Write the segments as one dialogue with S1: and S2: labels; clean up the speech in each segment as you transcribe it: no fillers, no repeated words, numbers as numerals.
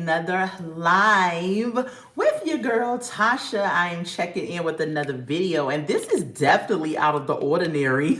S1: another live with your girl Tasha. I am checking in with another video, and this is definitely out of the ordinary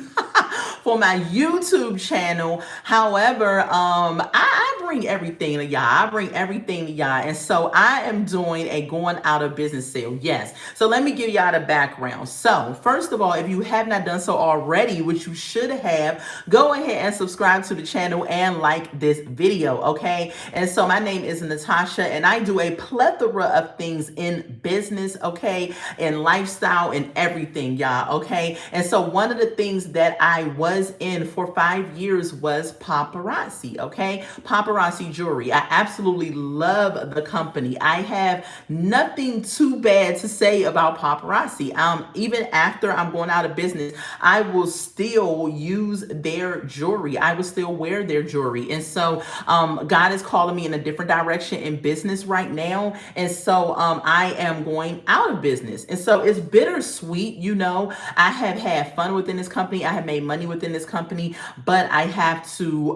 S1: for my YouTube channel. However, I bring everything to y'all. I bring everything to y'all. And so I am doing a going out of business sale. Yes. So let me give y'all the background. So first of all, if you have not done so already, which you should have, go ahead and subscribe to the channel and like this video. Okay. And so my name is Natasha, and I do a plethora of things in business. Okay. And lifestyle and everything, y'all. Okay. And so one of the things that I was in for 5 years was paparazzi. Okay. Paparazzi jewelry. I absolutely love the company. I have nothing too bad to say about paparazzi. Even after I'm going out of business, I will still use their jewelry. I will still wear their jewelry. And so God is calling me in a different direction in business right now. And so I am going out of business. And so it's bittersweet. You know, I have had fun within this company. I have made money within this company, but I have to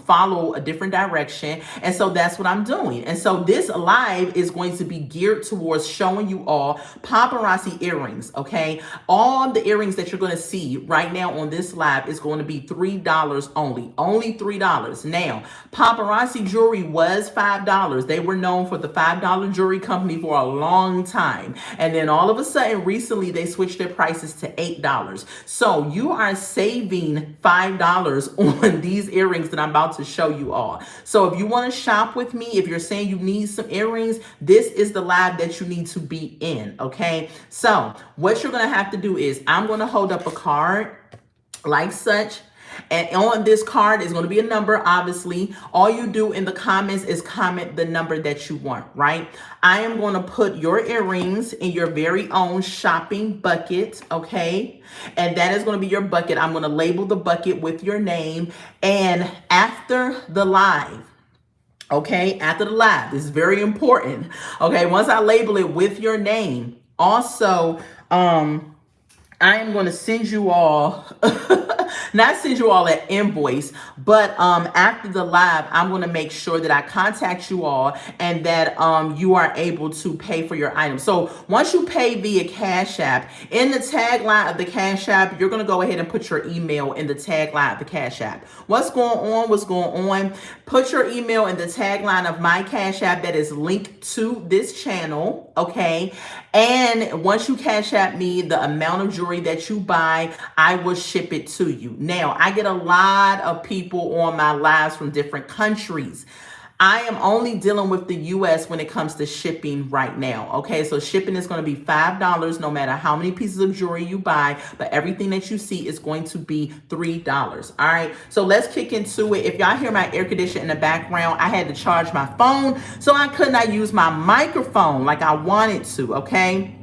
S1: follow a different direction. And so that's what I'm doing. And so this live is going to be geared towards showing you all paparazzi earrings. Okay. All the earrings that you're going to see right now on this live is going to be $3 only $3. Now, paparazzi jewelry was $5. They were known for the $5 jewelry company for a long time. And then all of a sudden, recently, they switched their prices to $8. So you are saving $5 on these earrings that I'm about to show you all. So if you want to shop with me, if you're saying you need some earrings, this is the live that you need to be in. Okay. So what you're going to have to do is I'm going to hold up a card like such. And on this card is going to be a number, obviously. All you do in the comments is comment the number that you want, right? I am going to put your earrings in your very own shopping bucket, okay? And that is going to be your bucket. I'm going to label the bucket with your name. And after the live, okay, after the live, this is very important. Okay, once I label it with your name, also, I am going to send you all, not send you all an invoice, but after the live, I'm going to make sure that I contact you all and that you are able to pay for your items. So once you pay via Cash App, in the tagline of the Cash App, you're going to go ahead and put your email in the tagline of the Cash App. What's going on? What's going on? Put your email in the tagline of my Cash App that is linked to this channel, okay? And once you Cash App me the amount of jewelry that you buy, I will ship it to you. Now, I get a lot of people on my lives from different countries. I am only dealing with the US when it comes to shipping right now. Okay, so shipping is going to be $5 no matter how many pieces of jewelry you buy, but everything that you see is going to be $3. All right, so let's kick into it. If y'all hear my air conditioner in the background, I had to charge my phone, so I could not use my microphone like I wanted to. Okay,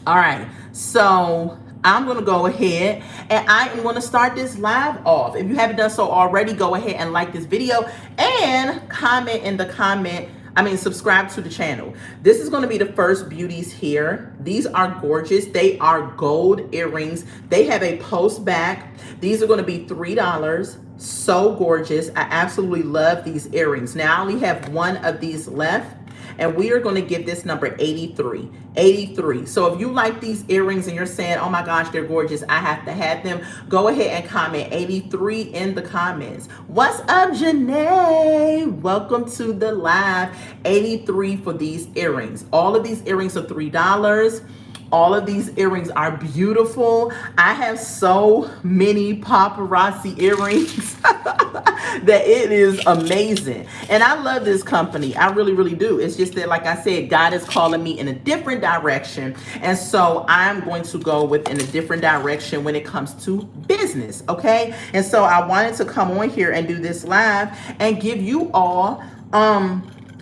S1: all right, so I'm going to go ahead and I am going to start this live off. If you haven't done so already, go ahead and like this video and comment in the subscribe to the channel. This is going to be the first beauties here. These are gorgeous. They are gold earrings. They have a post back. These are going to be $3. So gorgeous. I absolutely love these earrings. Now I only have one of these left, and we are going to give this number 83. 83. So if you like these earrings and you're saying, oh my gosh, they're gorgeous, I have to have them, go ahead and comment 83 in the comments. What's up, Janae? Welcome to the live. 83 for these earrings. All of these earrings are $3. All of these earrings are beautiful. I have so many paparazzi earrings that it is amazing. And I love this company. I really, really do. It's just that, like I said, God is calling me in a different direction. And so I'm going to go within a different direction when it comes to business. Okay. And so I wanted to come on here and do this live and give you all,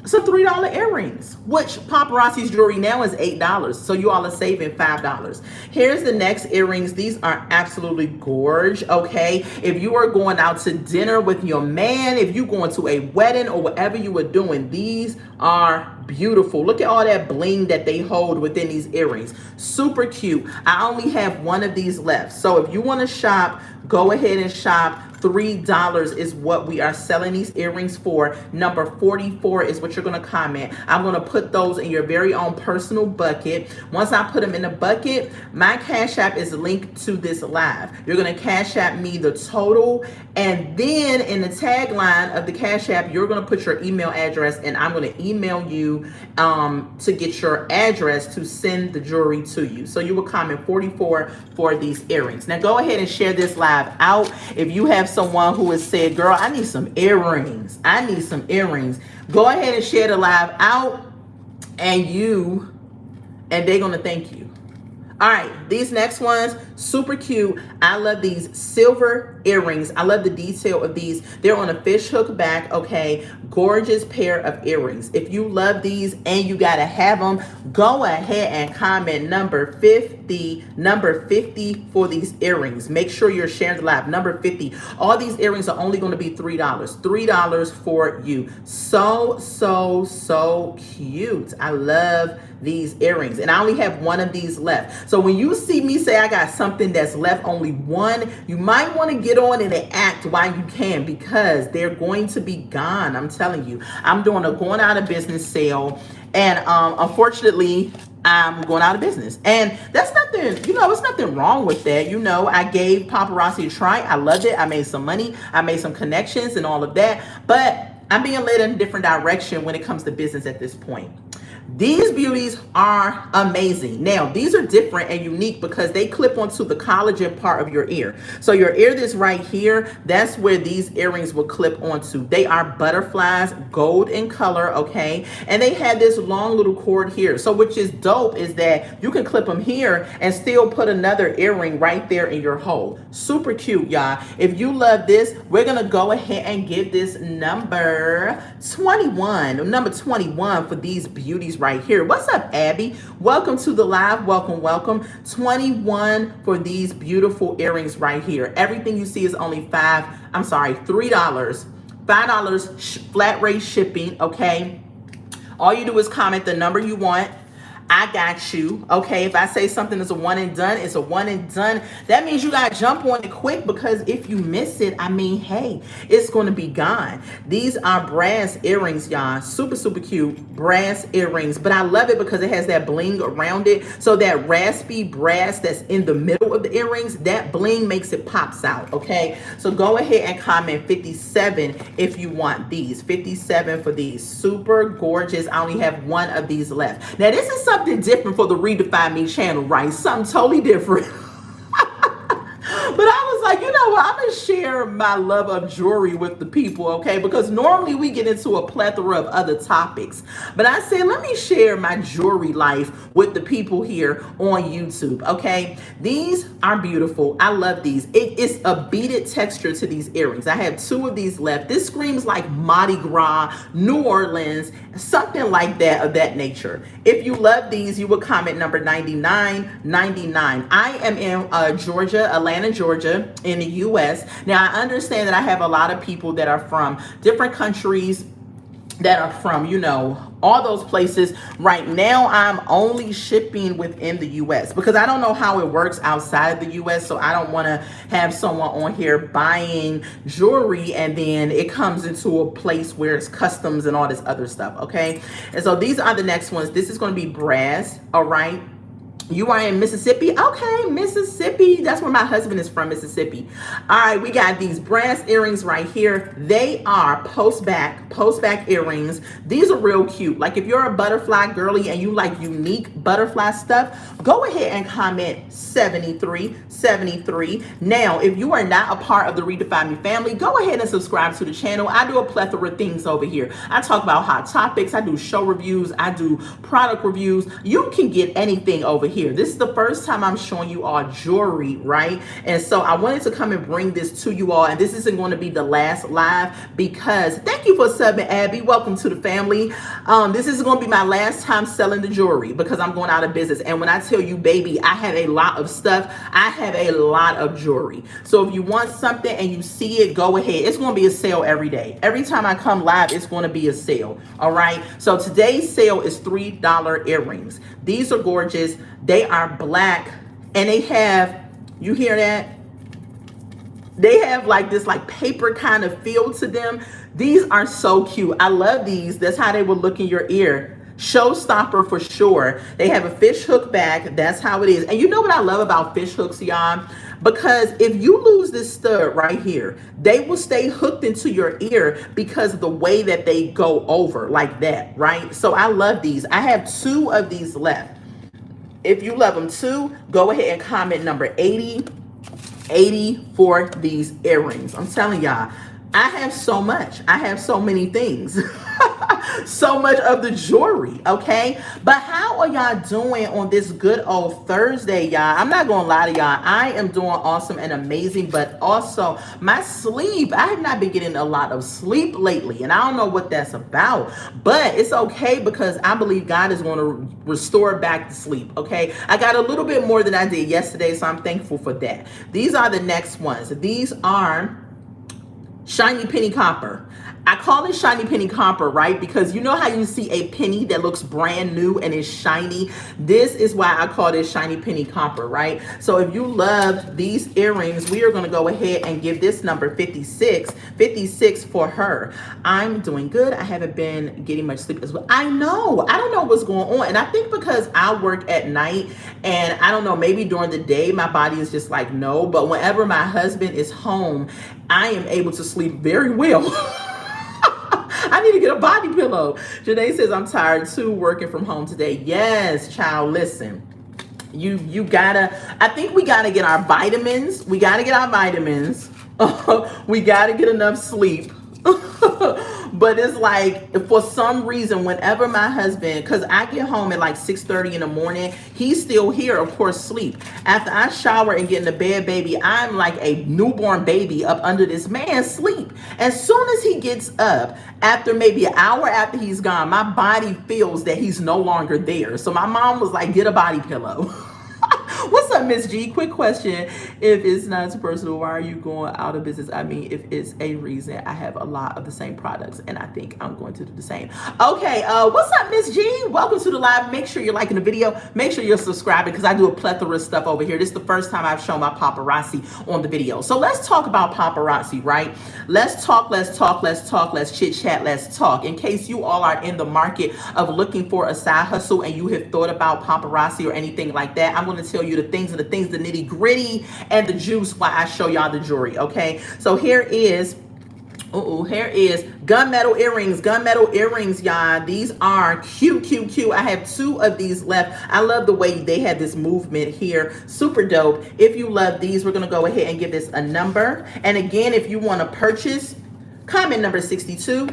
S1: some $3 earrings, which paparazzi's jewelry now is $8. So you all are saving $5. Here's the next earrings. These are absolutely gorgeous. Okay. If you are going out to dinner with your man, if you're going to a wedding or whatever you are doing, these are beautiful. Look at all that bling that they hold within these earrings. Super cute. I only have one of these left. So if you want to shop, go ahead and shop. $3 is what we are selling these earrings for. Number 44 is what you're going to comment. I'm going to put those in your very own personal bucket. Once I put them in the bucket, my Cash App is linked to this live. You're going to Cash App me the total, and then in the tagline of the Cash App, you're going to put your email address, and I'm going to email you to get your address to send the jewelry to you. So you will comment 44 for these earrings. Now go ahead and share this live out. If you have someone who has said, girl, I need some earrings, I need some earrings, go ahead and share the live out, and they're going to thank you. All right, these next ones, super cute. I love these silver earrings. I love the detail of these. They're on a fish hook back, okay? Gorgeous pair of earrings. If you love these and you gotta have them, go ahead and comment number 50 for these earrings. Make sure you're sharing the live. Number 50. All these earrings are only gonna be $3. $3 for you. So cute. I love these earrings, and I only have one of these left. So when you see me say I got something that's left, only one, you might want to get on and act while you can, because they're going to be gone. I'm telling you, I'm doing a going out of business sale, and unfortunately I'm going out of business, and that's nothing, you know, it's nothing wrong with that. You know, I gave paparazzi a try. I loved it. I made some money. I made some connections and all of that, but I'm being led in a different direction when it comes to business at this point. These beauties are amazing. Now, these are different and unique because they clip onto the collagen part of your ear. So your ear that's right here, that's where these earrings will clip onto. They are butterflies, gold in color, okay? And they have this long little cord here. So which is dope is that you can clip them here and still put another earring right there in your hole. Super cute, y'all. If you love this, we're gonna go ahead and give this number 21. Number 21 for these beauties right here. What's up, Abby? Welcome to the live. Welcome. 21 for these beautiful earrings right here. Everything you see is only $3. $5 flat rate shipping, okay? All you do is comment the number you want. I got you, okay? If I say something is a one and done, it's a one and done. That means you gotta jump on it quick, because if you miss it, I mean, hey, it's gonna be gone. These are brass earrings, y'all. Super cute brass earrings, but I love it because it has that bling around it. So that raspy brass that's in the middle of the earrings, that bling makes it pops out, okay? So go ahead and comment 57 if you want these. 57 for these. Super gorgeous. I only have one of these left. Now, this is something different for the Redefine Me channel, right? Something totally different. But I was like, you know what? I'm going to share my love of jewelry with the people, okay? Because normally we get into a plethora of other topics. But I said, let me share my jewelry life with the people here on YouTube, okay? These are beautiful. I love these. It is a beaded texture to these earrings. I have two of these left. This screams like Mardi Gras, New Orleans, something like that, of that nature. If you love these, you would comment number 99.99. I am in Georgia, Atlanta, Georgia, in the US. Now, I understand that I have a lot of people that are from different countries, that are from, you know, all those places. Right now, I'm only shipping within the US because I don't know how it works outside the US. So I don't want to have someone on here buying jewelry and then it comes into a place where it's customs and all this other stuff. Okay. And so these are the next ones. This is going to be brass. All right. You are in Mississippi? Okay, Mississippi. That's where my husband is from, Mississippi. All right, we got these brass earrings right here. They are post back earrings. These are real cute. Like if you're a butterfly girly and you like unique butterfly stuff, go ahead and comment 73. Now, if you are not a part of the Redefine Me family, go ahead and subscribe to the channel. I do a plethora of things over here. I talk about hot topics. I do show reviews. I do product reviews. You can get anything over here. This is the first time I'm showing you all jewelry, right? And so I wanted to come and bring this to you all, and this isn't going to be the last live because thank you for subbing, Abby. Welcome to the family. This is going to be my last time selling the jewelry because I'm going out of business. And when I tell you, baby, I have a lot of stuff. I have a lot of jewelry. So if you want something and you see it, go ahead. It's going to be a sale every day. Every time I come live, it's going to be a sale. All right. So today's sale is $3 earrings. These are gorgeous. They are black and they have, you hear that? They have like this like paper kind of feel to them. These are so cute. I love these. That's how they will look in your ear. Showstopper for sure. They have a fish hook back. That's how it is. And you know what I love about fish hooks, y'all? Because if you lose this stud right here, they will stay hooked into your ear because of the way that they go over like that, right? So I love these. I have 2 of these left. If you love them too, go ahead and comment number 80 for these earrings. I'm telling y'all, I have so much. I have so many things. So much of the jewelry, okay? But how are y'all doing on this good old Thursday, y'all? I'm not gonna lie to y'all. I am doing awesome and amazing, but also my sleep. I have not been getting a lot of sleep lately, and I don't know what that's about, but it's okay because I believe God is going to restore back the sleep, okay? I got a little bit more than I did yesterday, so I'm thankful for that. These are the next ones. These are shiny penny copper. I call it shiny penny copper, right? Because you know how you see a penny that looks brand new and is shiny? This is why I call this shiny penny copper, right? So if you love these earrings, we are going to go ahead and give this number 56 for her. I'm doing good. I haven't been getting much sleep as well. I know. I don't know what's going on. And I think because I work at night and I don't know, maybe during the day, my body is just like, no. But whenever my husband is home, I am able to sleep very well. I need to get a body pillow. Janae says, I'm tired too, working from home today. Yes, child, listen. You gotta, I think we gotta get our vitamins. We gotta get our vitamins. We gotta get enough sleep. But it's like, for some reason, whenever my husband, because I get home at like 6:30 in the morning, he's still here, of course, sleep. After I shower and get in the bed, baby, I'm like a newborn baby up under this man's sleep. As soon as he gets up, after maybe an hour after he's gone, my body feels that he's no longer there. So my mom was like, get a body pillow. What's up, Miss G? Quick question. If it's not too personal, why are you going out of business? I mean, if it's a reason, I have a lot of the same products and I think I'm going to do the same. Okay, what's up, Miss G? Welcome to the live. Make sure you're liking the video. Make sure you're subscribing because I do a plethora of stuff over here. This is the first time I've shown my paparazzi on the video. So let's talk about paparazzi, right? Let's talk, let's chit chat, let's talk. In case you all are in the market of looking for a side hustle and you have thought about paparazzi or anything like that, I'm going to tell you the things, the nitty gritty and the juice while I show y'all the jewelry, okay? So here is gunmetal earrings, y'all. These are cute. I have 2 of these left. I love the way they have this movement here. Super dope. If you love these, we're going to go ahead and give this a number. And again, if you want to purchase, comment number 62.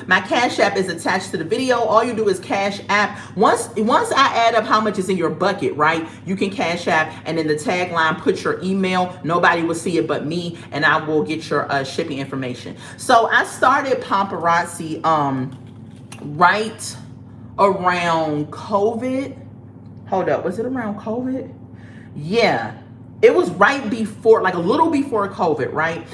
S1: My Cash App is attached to the video. All you do is Cash App. Once I add up how much is in your bucket, right, you can Cash App, and in the tagline, put your email. Nobody will see it but me, and I will get your shipping information. So I started paparazzi right around COVID. Hold up, was it around COVID? Yeah. It was right before, like a little before COVID, right?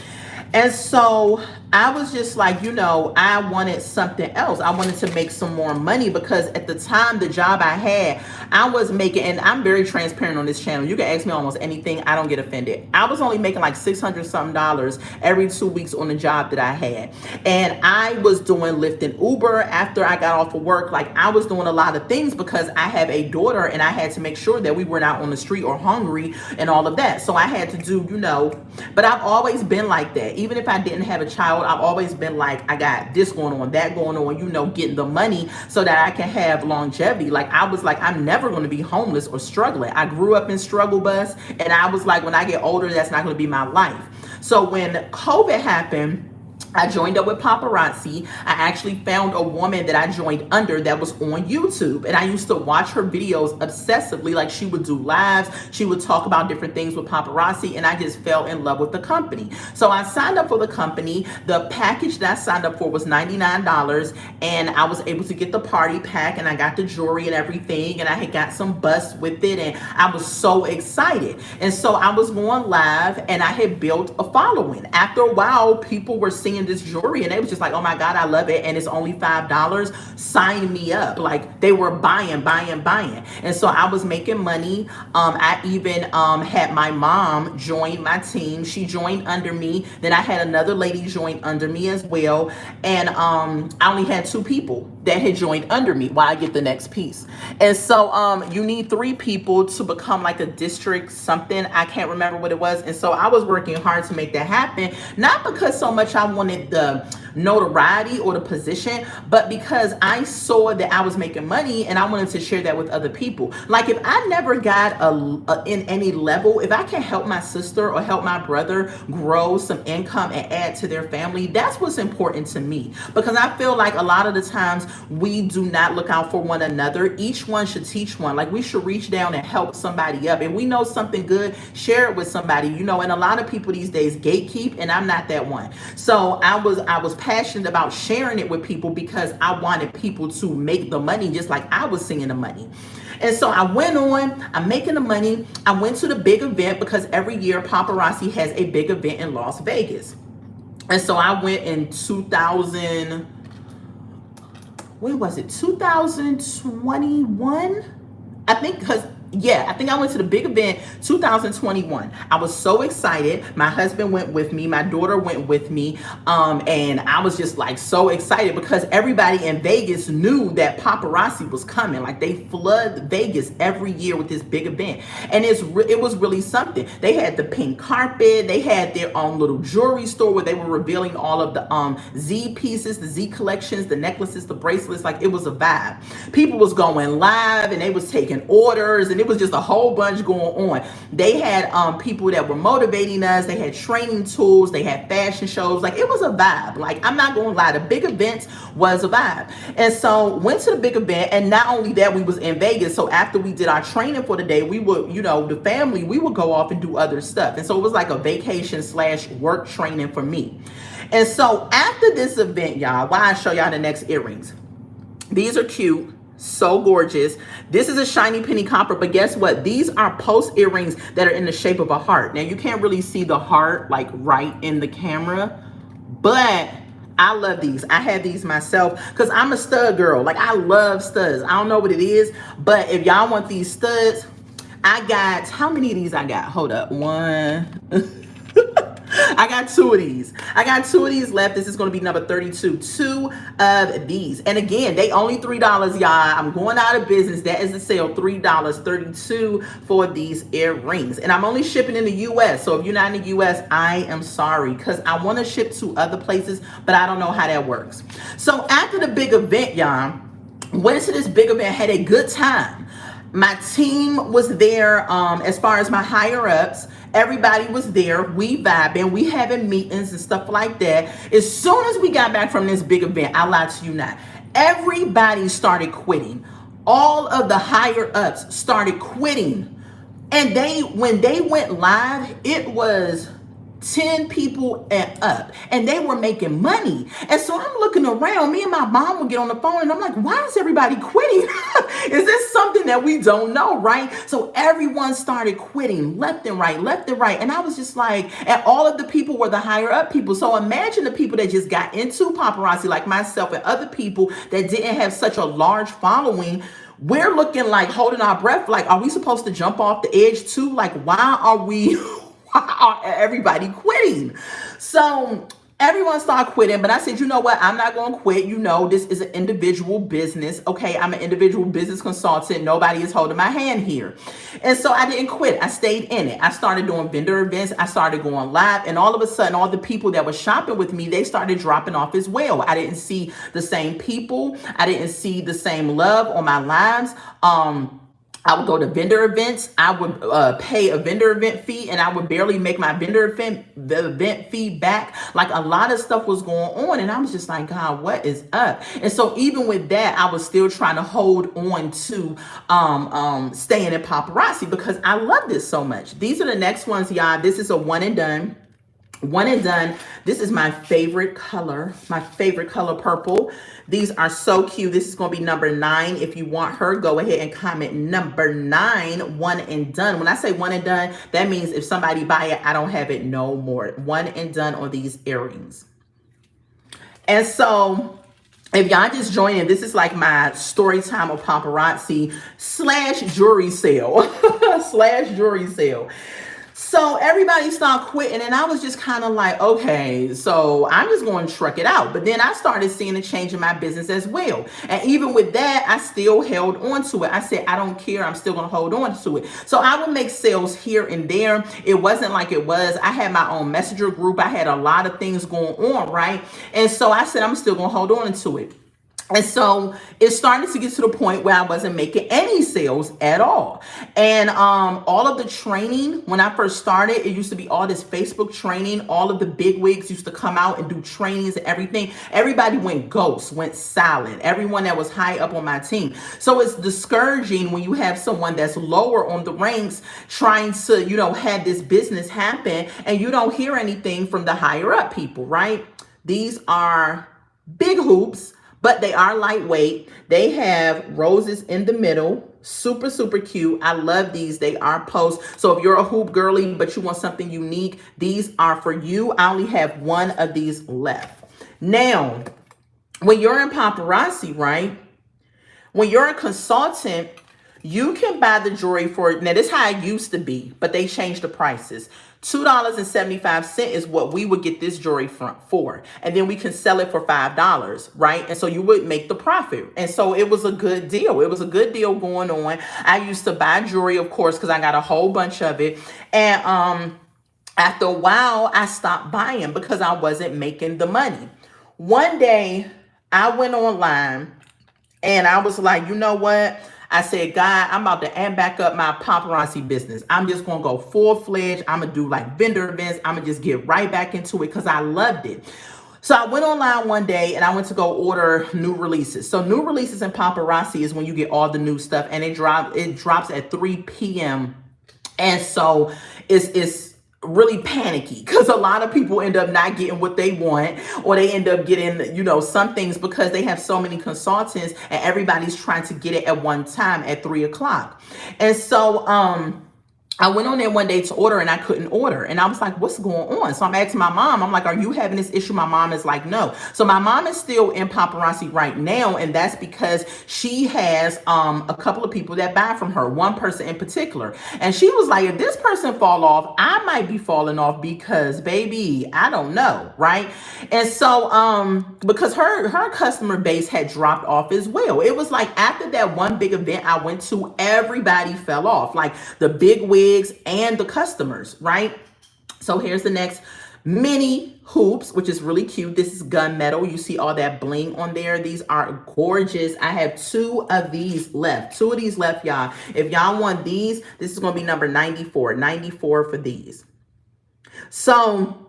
S1: And so I was just like, you know, I wanted something else. I wanted to make some more money because at the time, the job I had, I was making, and I'm very transparent on this channel. You can ask me almost anything. I don't get offended. I was only making like $600 something every 2 weeks on the job that I had. And I was doing Lyft and Uber after I got off of work. Like I was doing a lot of things because I have a daughter and I had to make sure that we weren't out on the street or hungry and all of that. So I had to do, you know, but I've always been like that. Even if I didn't have a child, I've always been like, I got this going on, that going on, you know, getting the money so that I can have longevity. Like I was like, I'm never going to be homeless or struggling. I grew up in struggle bus, and I was like, when I get older, that's not going to be my life. So when COVID happened, I joined up with paparazzi. I actually found a woman that I joined under that was on YouTube, and I used to watch her videos obsessively. Like she would do lives, she would talk about different things with paparazzi, and I just fell in love with the company. So I signed up for the company. The package that I signed up for was $99, and I was able to get the party pack, and I got the jewelry and everything, and I had got some busts with it, and I was so excited. And so I was going live, and I had built a following. After a while, people were saying, seeing this jewelry and they was just like, oh my God, I love it. And it's only $5. Sign me up. Like they were buying. And so I was making money. I even had my mom join my team. She joined under me. Then I had another lady join under me as well. And I only had 2 people that had joined under me while I get the next piece. And so you need 3 people to become like a district something. I can't remember what it was. And so I was working hard to make that happen. Not because so much I wanted the notoriety or the position, but because I saw that I was making money and I wanted to share that with other people. Like if I never got in any level, if I can help my sister or help my brother grow some income and add to their family, that's what's important to me. Because I feel like a lot of the times we do not look out for one another. Each one should teach one. Like we should reach down and help somebody up. And we know something good, share it with somebody, you know. And a lot of people these days gatekeep, and I'm not that one. So I was passionate about sharing it with people because I wanted people to make the money just like I was seeing the money. And so I went on, I'm making the money. I went to the big event because every year Paparazzi has a big event in Las Vegas. And so I went in 2000, when was it? 2021? I think because I think I went to the big event 2021. I was so excited. My husband went with me. My daughter went with me. And I was just like so excited because everybody in Vegas knew that paparazzi was coming. Like they flood Vegas every year with this big event. And it was really something. They had the pink carpet. They had their own little jewelry store where they were revealing all of the Z pieces, the Z collections, the necklaces, the bracelets. Like it was a vibe. People was going live and they was taking orders, and it was just a whole bunch going on. They had people that were motivating us. They had training tools. They had fashion shows. Like it was a vibe. Like I'm not going to lie, the big events was a vibe. And so went to the big event, and not only that, we was in Vegas. So after we did our training for the day, we would, you know, the family, we would go off and do other stuff. And so it was like a vacation / work training for me. And so after this event, y'all, why I show y'all the next earrings. These are cute. So gorgeous. This is a shiny penny copper, but guess what? These are post earrings that are in the shape of a heart. Now you can't really see the heart like right in the camera, but I love these. I had these myself because I'm a stud girl. Like I love studs. I don't know what it is, but if y'all want these studs, I got, how many of these I got? Hold up. One. I got 2 of these. I got 2 of these left. This is going to be number 32. 2 of these. And again, they only $3, y'all. I'm going out of business. That is the sale. $3, 32 for these earrings. And I'm only shipping in the U.S. So if you're not in the U.S., I am sorry because I want to ship to other places, but I don't know how that works. So after the big event, y'all, went to this big event, had a good time. My team was there as far as my higher ups. Everybody was there. We vibing. We having meetings and stuff like that. As soon as we got back from this big event, I lied to you not, everybody started quitting. All of the higher ups started quitting. And when they went live, it was 10 people and up, and they were making money. And so I'm looking around, me and my mom would get on the phone and I'm like, why is everybody quitting? Is this something that we don't know, right? So everyone started quitting left and right. And I was just like, and all of the people were the higher up people. So imagine the people that just got into paparazzi like myself and other people that didn't have such a large following. We're looking like holding our breath. Like, are we supposed to jump off the edge too? Like, why are everybody quitting? So everyone started quitting, but I said, you know what? I'm not going to quit. You know, this is an individual business. Okay, I'm an individual business consultant. Nobody is holding my hand here. And so I didn't quit. I stayed in it. I started doing vendor events. I started going live. And all of a sudden, all the people that were shopping with me, they started dropping off as well. I didn't see the same people. I didn't see the same love on my lives. I would go to vendor events. I would pay a vendor event fee, and I would barely make my the event fee back. Like a lot of stuff was going on, and I was just like, God, what is up? And so even with that, I was still trying to hold on to staying in paparazzi because I love this so much. These are the next ones, y'all. This is a one and done. One and done. This is my favorite color, purple. These are so cute. This is going to be number 9. If you want her, go ahead and comment number 9, one and done. When I say one and done, that means if somebody buy it, I don't have it no more. One and done on these earrings. And so if y'all just joining, this is like my story time of paparazzi slash jewelry sale slash jewelry sale. So everybody started quitting, and I was just kind of like, okay, so I'm just going to truck it out. But then I started seeing a change in my business as well. And even with that, I still held on to it. I said, I don't care. I'm still going to hold on to it. So I would make sales here and there. It wasn't like it was. I had my own messenger group. I had a lot of things going on, right? And so I said, I'm still going to hold on to it. And so it started to get to the point where I wasn't making any sales at all. And all of the training, when I first started, it used to be all this Facebook training. All of the big wigs used to come out and do trainings and everything. Everybody went ghost, went silent. Everyone that was high up on my team. So it's discouraging when you have someone that's lower on the ranks trying to, have this business happen, and you don't hear anything from the higher up people, right? These are big hoops, but they are lightweight. They have roses in the middle. Super, super cute. I love these. They are posts. So if you're a hoop girly, but you want something unique, these are for you. I only have one of these left. Now, when you're in paparazzi, right? When you're a consultant, you can buy the jewelry for, now this is how it used to be, but they changed the prices. $2.75 is what we would get this jewelry for. And then we can sell it for $5, right? And so you would make the profit. And so it was a good deal. It was a good deal going on. I used to buy jewelry, of course, because I got a whole bunch of it. And after a while, I stopped buying because I wasn't making the money. One day, I went online and I was like, you know what? I said, God, I'm about to amp back up my paparazzi business. I'm just going to go full-fledged. I'm going to do like vendor events. I'm going to just get right back into it because I loved it. So I went online one day and I went to go order new releases. So new releases in paparazzi is when you get all the new stuff, and it drops at 3 p.m. And so it's really panicky because a lot of people end up not getting what they want, or they end up getting, some things because they have so many consultants and everybody's trying to get it at one time at 3 o'clock. And so, I went on there one day to order and I couldn't order. And I was like, what's going on? So I'm asking my mom, I'm like, are you having this issue? My mom is like, no. So my mom is still in paparazzi right now. And that's because she has a couple of people that buy from her, one person in particular. And she was like, if this person fall off, I might be falling off because, baby, I don't know, right? And so because her customer base had dropped off as well. It was like after that one big event I went to, everybody fell off, like the big wigs and the customers, right? So here's the next mini hoops, which is really cute. This is gunmetal. You see all that bling on there. These are gorgeous. I have 2 of these left. 2 of these left, y'all. If y'all want these, this is going to be number 94. 94 for these. So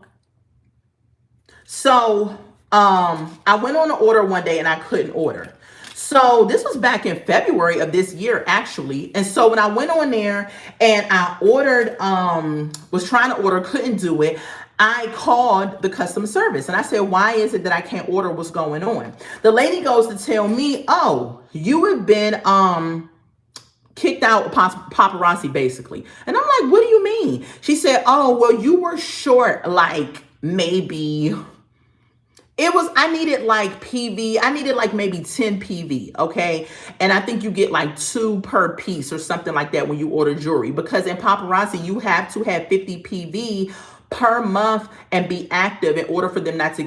S1: I went on an order one day and I couldn't order. So this was back in February of this year, actually. And so when I went on there and I ordered, was trying to order, couldn't do it, I called the customer service and I said, why is it that I can't order? What's going on? The lady goes to tell me, oh, you have been kicked out of paparazzi, basically. And I'm like, what do you mean? She said, oh, well, you were short like maybe... I needed like PV. I needed like maybe 10 PV, okay? And I think you get like 2 per piece or something like that when you order jewelry. Because in paparazzi, you have to have 50 PV per month and be active in order for them not to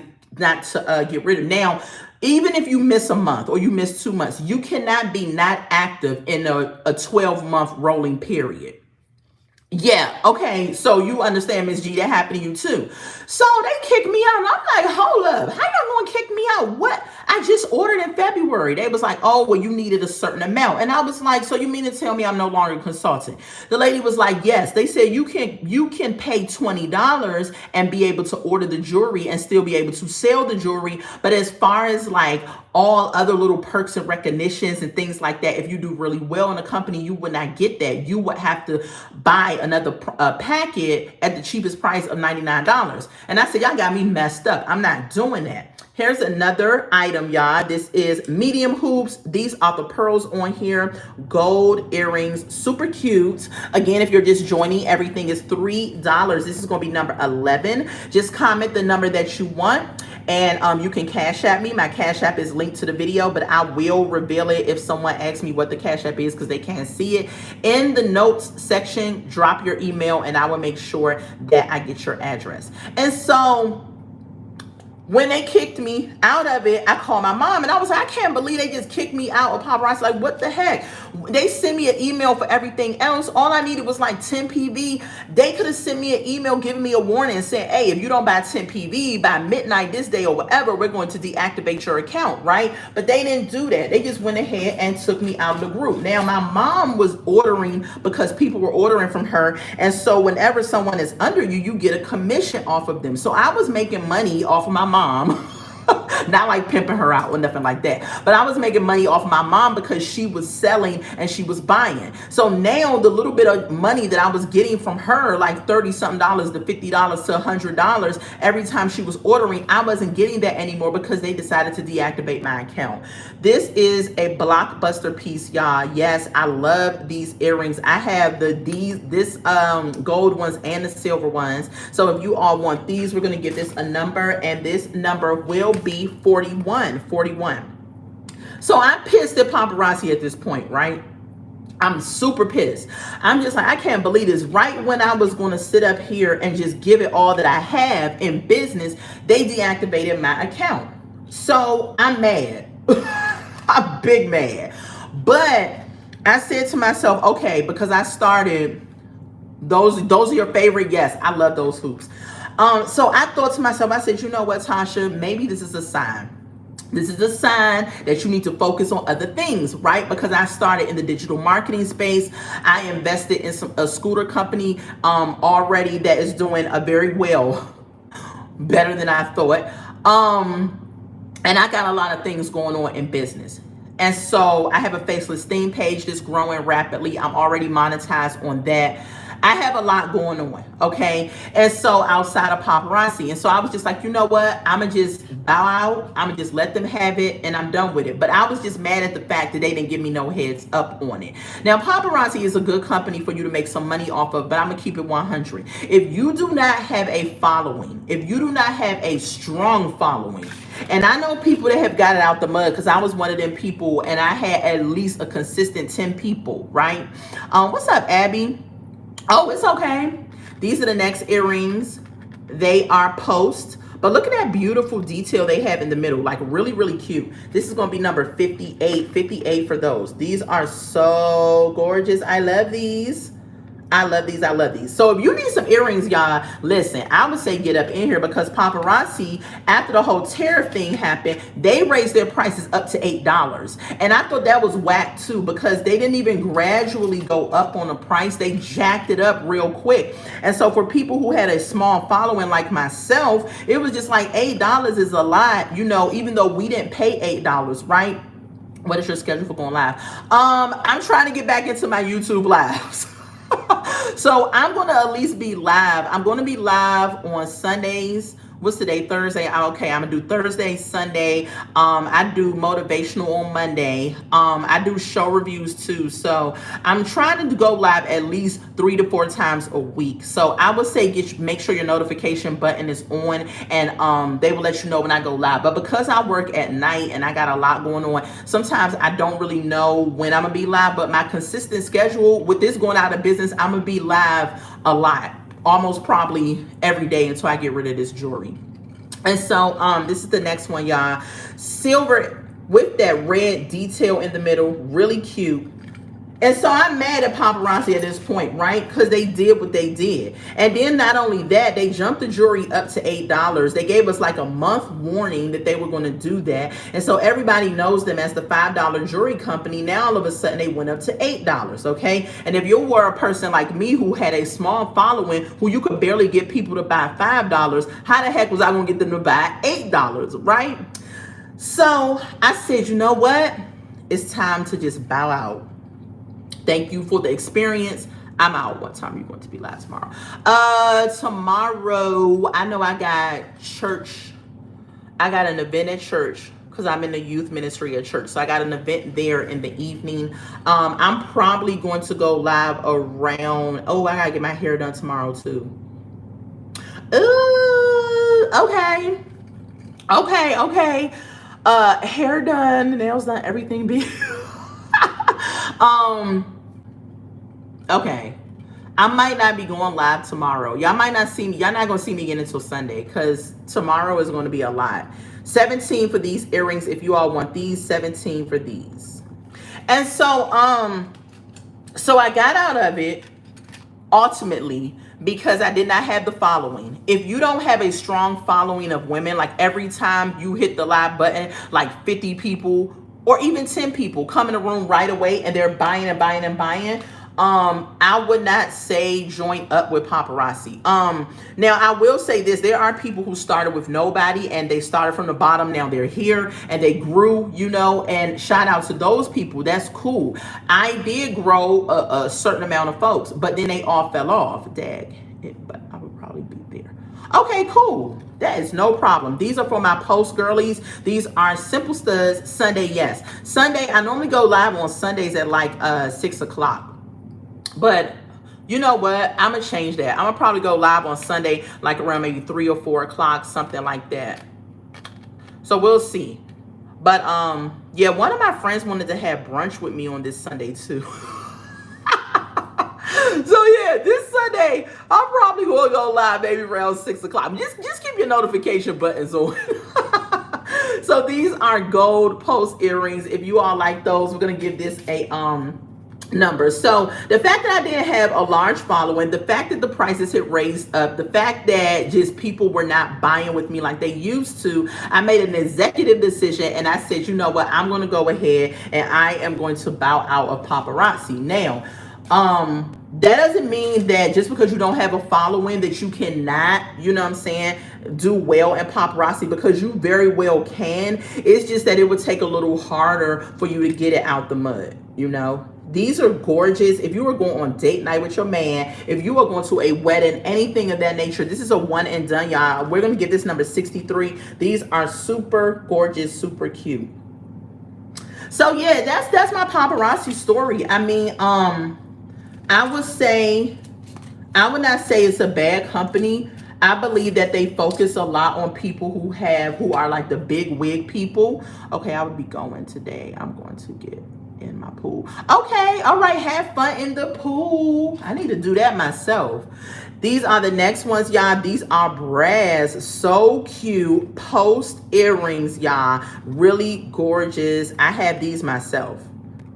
S1: get rid of. Now, even if you miss a month or you miss 2 months, you cannot be not active in a 12-month rolling period. Yeah, okay, so you understand, Miss G, that happened to you too. So they kicked me out, and I'm like, hold up, how y'all gonna kick me out? What? I just ordered in February. They was like, oh, well, you needed a certain amount. And I was like, so you mean to tell me I'm no longer a consultant? The lady was like, yes. They said you can pay $20 and be able to order the jewelry and still be able to sell the jewelry. But as far as like all other little perks and recognitions and things like that, if you do really well in a company, you would not get that. You would have to buy another packet at the cheapest price of $99. And I said, y'all got me messed up. I'm not doing that. Here's another item, y'all. This is medium hoops. These are the pearls on here. Gold earrings, super cute. Again, if you're just joining, everything is $3. This is going to be number 11. Just comment the number that you want. And you can Cash App me. My Cash App is linked to the video, but I will reveal it if someone asks me what the Cash App is because they can't see it. In the notes section, drop your email and I will make sure that I get your address. And so when they kicked me out of it, I called my mom and I was like, I can't believe they just kicked me out of paparazzi. Like, what the heck? They sent me an email for everything else. All I needed was like 10 PV. They could have sent me an email giving me a warning and saying, hey, if you don't buy 10 PV by midnight this day or whatever, we're going to deactivate your account, right? But they didn't do that. They just went ahead and took me out of the group. Now, my mom was ordering because people were ordering from her. And so whenever someone is under you, you get a commission off of them. So I was making money off of my mom. Not like pimping her out or nothing like that, but I was making money off my mom because she was selling and she was buying. So now the little bit of money that I was getting from her, like 30 something dollars to $50 to $100 every time she was ordering, I wasn't getting that anymore because they decided to deactivate my account. This is a blockbuster piece, y'all. Yes, I love these earrings. I have this gold ones and the silver ones. So if you all want these, we're going to give this a number, and this number will be 41. So I'm pissed at paparazzi at this point, right? I'm super pissed. I'm just like, I can't believe this. Right when I was going to sit up here and just give it all that I have in business, they deactivated my account. So I'm mad. I'm big mad. But I said to myself, okay, because I started, those are your favorite? Yes, I love those hoops. So I thought to myself, I said, you know what, Tasha, maybe this is a sign. This is a sign that you need to focus on other things, right? Because I started in the digital marketing space. I invested in a scooter company already that is doing a very well, better than I thought. And I got a lot of things going on in business. And so I have a faceless theme page that's growing rapidly. I'm already monetized on that. I have a lot going on, okay? And so outside of paparazzi. And so I was just like, you know what? I'm going to just bow out. I'm going to just let them have it and I'm done with it. But I was just mad at the fact that they didn't give me no heads up on it. Now, paparazzi is a good company for you to make some money off of, but I'm going to keep it 100. If you do not have a following, if you do not have a strong following, and I know people that have got it out the mud because I was one of them people and I had at least a consistent 10 people, right? What's up, Abby? Oh, it's okay. These are the next earrings. They are post. But look at that beautiful detail they have in the middle. Like really, really cute. This is going to be number 58. 58 for those. These are so gorgeous. I love these. I love these. I love these. So if you need some earrings, y'all, listen, I would say get up in here because paparazzi, after the whole tariff thing happened, they raised their prices up to $8. And I thought that was whack too because they didn't even gradually go up on the price. They jacked it up real quick. And so for people who had a small following like myself, it was just like $8 is a lot, you know, even though we didn't pay $8, right? What is your schedule for going live? I'm trying to get back into my YouTube lives. So I'm going to at least be live. I'm going to be live on Sundays. What's today? Thursday. Okay, I'm going to do Thursday, Sunday. I do motivational on Monday. I do show reviews too. So I'm trying to go live at least 3 to 4 times a week. So I would say make sure your notification button is on and they will let you know when I go live. But because I work at night and I got a lot going on, sometimes I don't really know when I'm going to be live. But my consistent schedule with this going out of business, I'm going to be live a lot. Almost probably every day until I get rid of this jewelry. And so this is the next one, y'all. Silver with that red detail in the middle, really cute. And so I'm mad at paparazzi at this point, right? Because they did what they did. And then not only that, they jumped the jewelry up to $8. They gave us like a month warning that they were going to do that. And so everybody knows them as the $5 jewelry company. Now all of a sudden they went up to $8, okay? And if you were a person like me who had a small following, who you could barely get people to buy $5, how the heck was I going to get them to buy $8, right? So I said, you know what? It's time to just bow out. Thank you for the experience. I'm out. What time are you going to be live tomorrow? Tomorrow, I know I got church. I got an event at church because I'm in the youth ministry at church. So I got an event there in the evening. I'm probably going to go live around, oh, I got to get my hair done tomorrow too. Okay. Okay, okay. Hair done, nails done, everything be um okay. I might not be going live tomorrow. Y'all might not see me. Y'all not gonna see me again until Sunday because tomorrow is going to be a lot. 17 for these earrings if you all want these, 17 for these. And so I got out of it ultimately because I did not have the following. If you don't have a strong following of women, like every time you hit the live button, like 50 people or even 10 people come in the room right away and they're buying and buying and buying, I would not say join up with paparazzi. Now I will say this, there are people who started with nobody and they started from the bottom. Now they're here and they grew, you know, and shout out to those people. That's cool. I did grow a certain amount of folks, but then they all fell off. Dag it, but I would probably be there. Okay, cool. That is no problem. These are for my post girlies. These are Simple Studs Sunday. Yes, Sunday. I normally go live on Sundays at like 6 o'clock. But you know what? I'm going to change that. I'm going to probably go live on Sunday, like around maybe 3 or 4 o'clock, something like that. So we'll see. But yeah, one of my friends wanted to have brunch with me on this Sunday too. So yeah, this Sunday, I'm probably going to go live maybe around 6 o'clock. Just keep your notification buttons on. So these are gold post earrings. If you all like those, we're going to give this a number. So the fact that I didn't have a large following, the fact that the prices had raised up, the fact that just people were not buying with me like they used to, I made an executive decision and I said, you know what, I'm going to go ahead and I am going to bow out of paparazzi. Now, that doesn't mean that just because you don't have a following that you cannot, you know what I'm saying, do well in paparazzi, because you very well can. It's just that it would take a little harder for you to get it out the mud, you know. These are gorgeous. If you were going on date night with your man, if you are going to a wedding, anything of that nature, this is a one and done, y'all. We're going to get this number 63. These are super gorgeous, super cute. So yeah, that's my paparazzi story. I mean, I would not say it's a bad company. I believe that they focus a lot on people who are like the big wig people. Okay, I would be going today. I'm going to get in my pool. Okay, all right, have fun in the pool. I need to do that myself. These are the next ones, y'all. These are brass, so cute. Post earrings, y'all. Really gorgeous. I have these myself.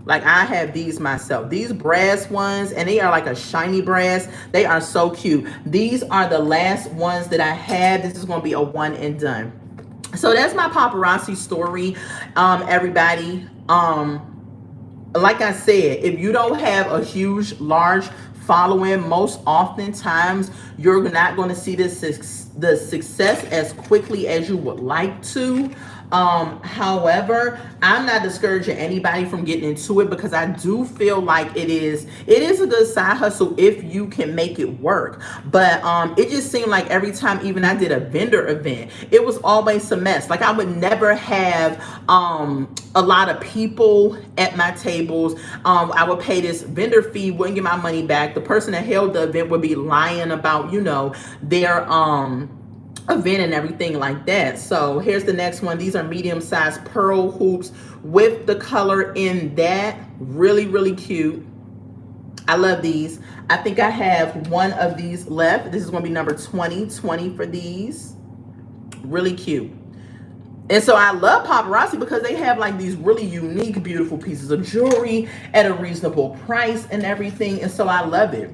S1: Like I have these myself. These brass ones, and they are like a shiny brass. They are so cute. These are the last ones that I had. This is going to be a one and done. So that's my paparazzi story, everybody. Like I said, if you don't have a huge, large following, most oftentimes you're not going to see the success as quickly as you would like to. However, I'm not discouraging anybody from getting into it, because I do feel like it is a good side hustle if you can make it work. But it just seemed like every time even I did a vendor event, it was always a mess. Like I would never have a lot of people at my tables. I would pay this vendor fee, wouldn't get my money back. The person that held the event would be lying about, you know, their event and everything like that. So here's the next one. These are medium-sized pearl hoops with the color in that. Really, really cute. I love these. I think I have one of these left. This is going to be number 20 for these. Really cute. And so I love paparazzi because they have like these really unique, beautiful pieces of jewelry at a reasonable price and everything. And so I love it.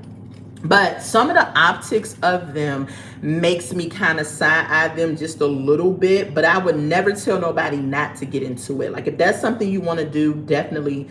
S1: But some of the optics of them makes me kind of side-eye them just a little bit. But I would never tell nobody not to get into it. Like if that's something you want to do, definitely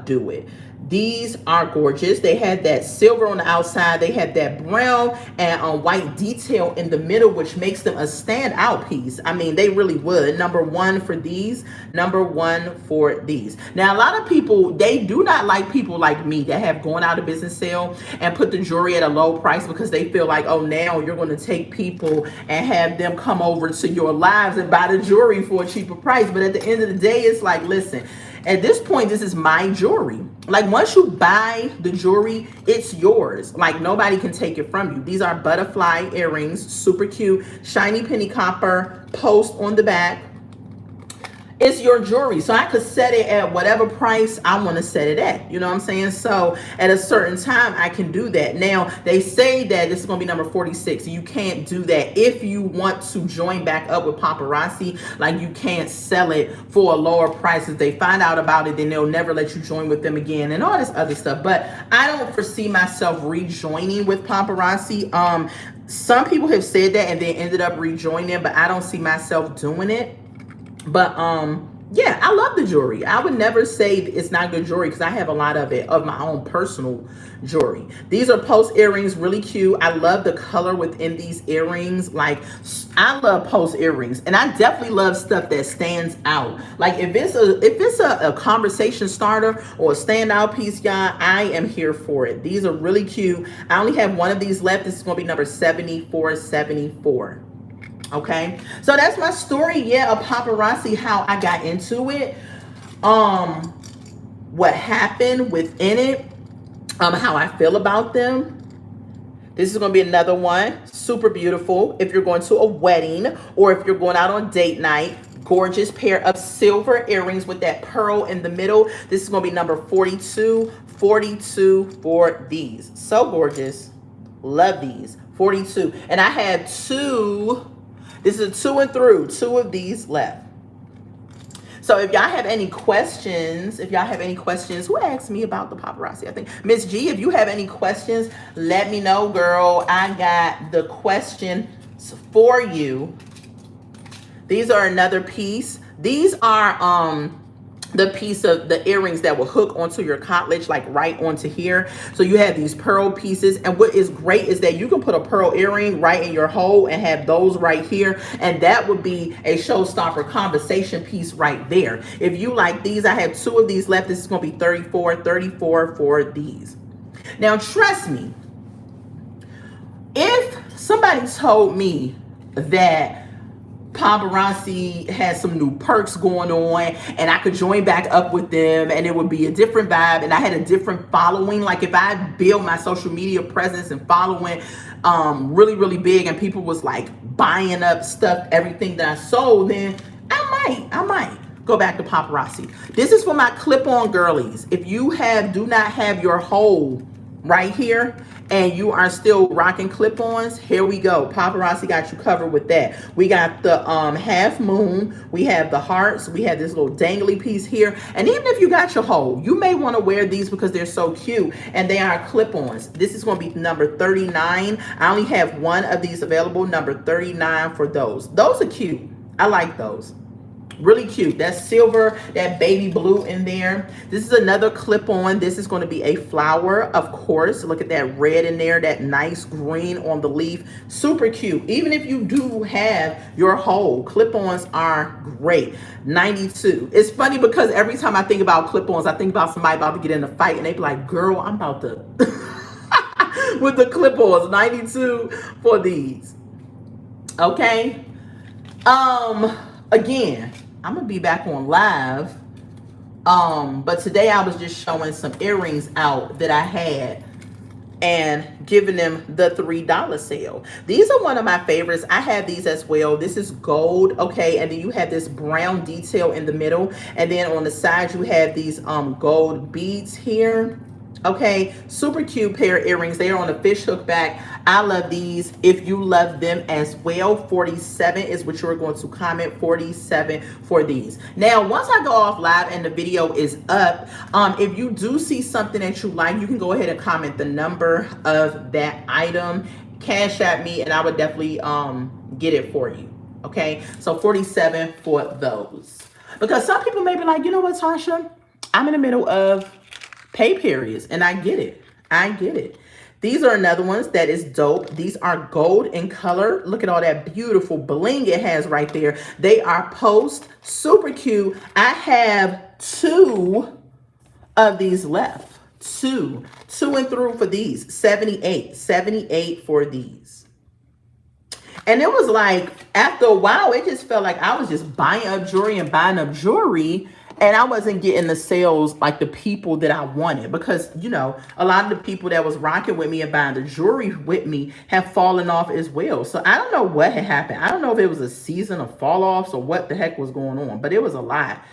S1: do it. These are gorgeous. They had that silver on the outside. They had that brown and white detail in the middle, which makes them a standout piece. I mean, they really would. Number one for these. Number one for these. Now, a lot of people, they do not like people like me that have gone out of business sale and put the jewelry at a low price because they feel like, oh, now you're going to take people and have them come over to your lives and buy the jewelry for a cheaper price. But at the end of the day, it's like, listen, At this point, this is my jewelry. Like once you buy the jewelry, it's yours. Like nobody can take it from you. These are butterfly earrings, super cute, shiny penny copper, post on the back. It's your jewelry. So I could set it at whatever price I want to set it at. You know what I'm saying? So at a certain time, I can do that. Now, they say that this is going to be number 46. You can't do that. If you want to join back up with paparazzi, like you can't sell it for a lower price. If they find out about it, then they'll never let you join with them again and all this other stuff. But I don't foresee myself rejoining with paparazzi. Some people have said that and then ended up rejoining, but I don't see myself doing it. But yeah, I love the jewelry. I would never say it's not good jewelry because I have a lot of it, of my own personal jewelry. These are post earrings, really cute. I love the color within these earrings. Like I love post earrings, and I definitely love stuff that stands out. Like if it's a conversation starter or a standout piece, y'all, I am here for it. These are really cute. I only have one of these left. This is going to be number 7474. Okay, so that's my story, yeah, of paparazzi, how I got into it, what happened within it, how I feel about them. This is going to be another one, super beautiful. If you're going to a wedding or if you're going out on date night, gorgeous pair of silver earrings with that pearl in the middle. This is going to be number 42 for these. So gorgeous. Love these. 42. And I had two. This is a 2 and through, 2 of these left. So if y'all have any questions, who asked me about the paparazzi? I think Miss G, if you have any questions, let me know, girl. I got the questions for you. These are another piece. These are the piece of the earrings that will hook onto your cartilage, like right onto here. So you have these pearl pieces, and what is great is that you can put a pearl earring right in your hole and have those right here, and that would be a showstopper conversation piece right there. If you like these, I have 2 of these left. This is going to be 34 for these. Now trust me, if somebody told me that paparazzi has some new perks going on and I could join back up with them and it would be a different vibe and I had a different following, like if I build my social media presence and following really big and people was like buying up stuff, everything that I sold, then I might go back to paparazzi. This is for my clip-on girlies. If you do not have your hole right here and you are still rocking clip-ons, here we go. Paparazzi got you covered with that. We got the half moon, we have the hearts, we have this little dangly piece here, and even if you got your hole, you may want to wear these because they're so cute and they are clip-ons. This is going to be number 39. I only have one of these available, number 39 for those. Those are cute. I like those. Really cute. That's silver, that baby blue in there. This is another clip-on. This is going to be a flower, of course. Look at that red in there, that nice green on the leaf. Super cute. Even if you do have your hole, clip-ons are great. 92. It's funny because every time I think about clip-ons, I think about somebody about to get in a fight and they be like, girl, I'm about to with the clip-ons. 92 for these. Okay. Again, I'm gonna be back on live, but today I was just showing some earrings out that I had and giving them the $3 sale. These are one of my favorites. I have these as well. This is gold, okay, and then you have this brown detail in the middle, and then on the side you have these gold beads here. Okay, super cute pair of earrings. They are on a fish hook back. I love these. If you love them as well, 47 is what you're going to comment. 47 for these. Now, once I go off live and the video is up, if you do see something that you like, you can go ahead and comment the number of that item, cash at me, and I would definitely get it for you. Okay, so 47 for those. Because some people may be like, you know what, Tasha? I'm in the middle of pay periods, and I get it. I get it. These are another ones that is dope. These are gold in color. Look at all that beautiful bling it has right there. They are post, super cute. I have 2 of these left. 2 and through for these. 78 for these. And it was like, after a while, it just felt like I was just buying up jewelry and buying up jewelry. And I wasn't getting the sales like the people that I wanted, because, you know, a lot of the people that was rocking with me and buying the jewelry with me have fallen off as well. So I don't know what had happened. I don't know if it was a season of fall offs or what the heck was going on, but it was a lot.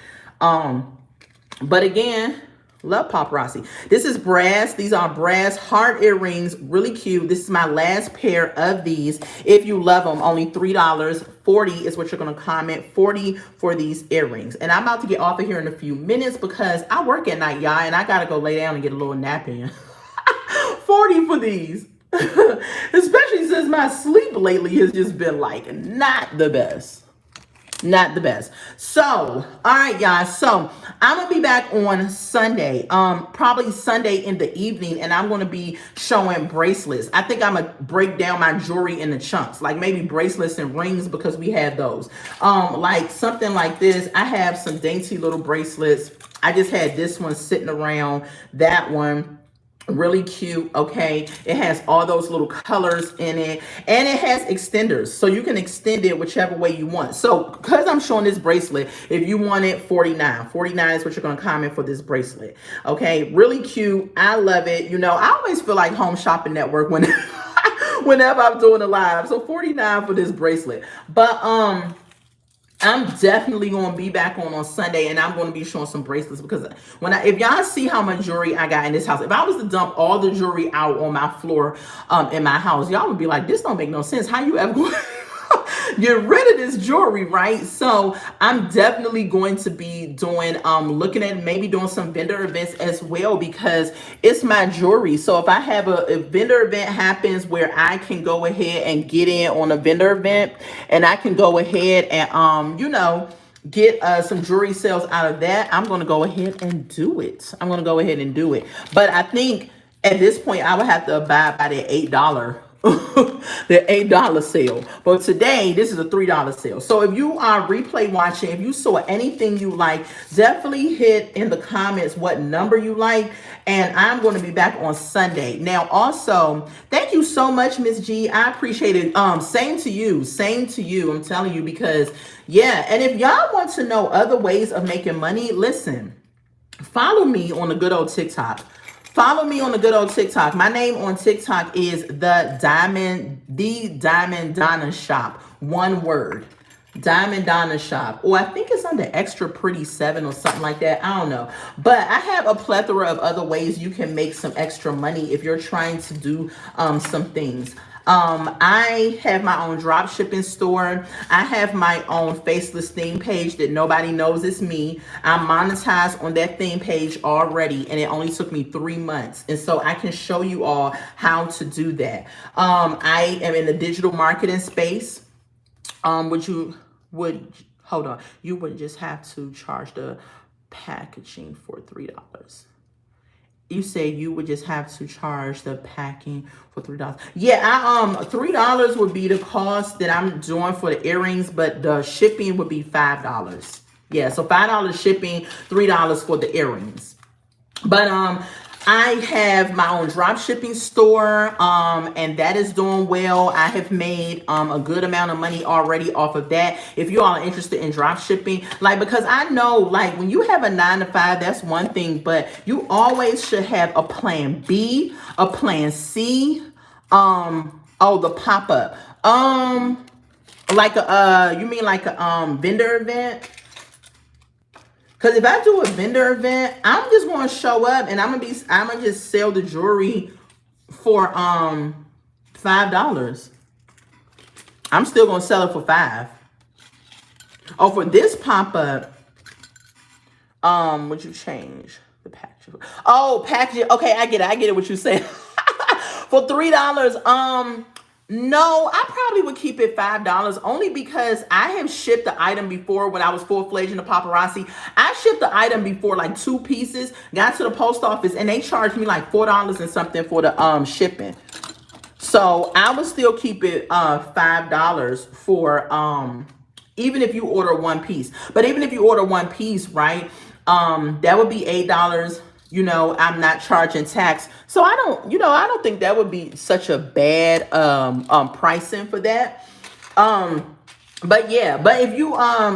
S1: But again, love paparazzi. This is brass. These are brass heart earrings. Really cute. This is my last pair of these. If you love them, only $3. 40 is what you're going to comment. 40 for these earrings. And I'm about to get off of here in a few minutes because I work at night, y'all, and I got to go lay down and get a little nap in. 40 for these. Especially since my sleep lately has just been like not the best. Not the best. So, all right, y'all. So I'm gonna be back on Sunday, probably Sunday in the evening, and I'm gonna be showing bracelets. I think I'm gonna break down my jewelry into chunks, like maybe bracelets and rings, because we have those. Like something like this. I have some dainty little bracelets. I just had this one sitting around. That one. Really cute. Okay, it has all those little colors in it, and it has extenders, so you can extend it whichever way you want. So because I'm showing this bracelet, if you want it, 49 is what you're going to comment for this bracelet. Okay, really cute. I love it. You know, I always feel like Home Shopping Network when whenever I'm doing a live. So 49 for this bracelet. But I'm definitely going to be back on Sunday, and I'm going to be showing some bracelets, because if y'all see how much jewelry I got in this house, if I was to dump all the jewelry out on my floor in my house, y'all would be like, this don't make no sense. How you ever going get rid of this jewelry, right? So I'm definitely going to be doing looking at maybe doing some vendor events as well, because it's my jewelry. So if I have a vendor event happens where I can go ahead and get in on a vendor event, and I can go ahead and you know, get some jewelry sales out of that, I'm going to go ahead and do it. I'm going to go ahead and do it. But I think at this point I would have to abide by the $8 the $8 sale. But today, this is a $3 sale. So if you are replay watching, if you saw anything you like, definitely hit in the comments what number you like. And I'm going to be back on Sunday. Now, also, thank you so much, Miss G. I appreciate it. Same to you. Same to you. I'm telling you, because, yeah. And if y'all want to know other ways of making money, listen, follow me on the good old TikTok. Follow me on the good old TikTok. My name on TikTok is the Diamond Donna Shop. One word. Diamond Donna Shop. Or I think it's under Extra Pretty 7 or something like that. I don't know. But I have a plethora of other ways you can make some extra money if you're trying to do some things. I have my own drop shipping store. I have my own faceless theme page that nobody knows it's me. I'm monetized on that theme page already, and it only took me 3 months. And so I can show you all how to do that. I am in the digital marketing space. You would just have to charge the packaging for $3. You say you would just have to charge the packing for $3. Yeah, $3 would be the cost that I'm doing for the earrings, but the shipping would be $5. Yeah, so $5 shipping, $3 for the earrings. But I have my own drop shipping store, and that is doing well. I have made a good amount of money already off of that. If you all are interested in drop shipping, like, because I know, like, when you have a 9 to 5, that's one thing, but you always should have a plan B, a plan C. The pop-up. You mean like a vendor event? Because if I do a vendor event, I'm just going to show up and I'm gonna just sell the jewelry for $5. I'm still going to sell it for $5. Oh, for this pop-up, would you change the package? Oh, packaging. Okay, I get it what you say. For $3, no, I probably would keep it $5, only because I have shipped the item before when I was full-fledged in the paparazzi. I shipped the item before, like 2 pieces, got to the post office, and they charged me like $4 and something for the shipping. So I would still keep it $5 for even if you order 1 piece. But even if you order 1 piece, right, that would be $8. You know, I'm not charging tax. So I don't think that would be such a bad pricing for that. But yeah, but if you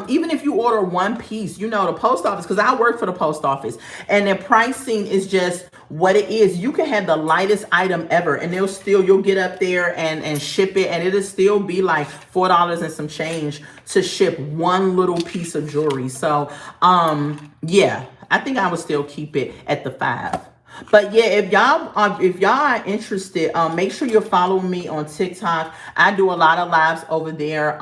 S1: even if you order one piece, you know, the post office, because I work for the post office, and their pricing is just what it is. You can have the lightest item ever, and they'll still, you'll get up there and ship it, and it'll still be like $4 and some change to ship one little piece of jewelry. So yeah, I think I would still keep it at the 5. But yeah, if y'all are interested, make sure you're following me on TikTok. I do a lot of lives over there,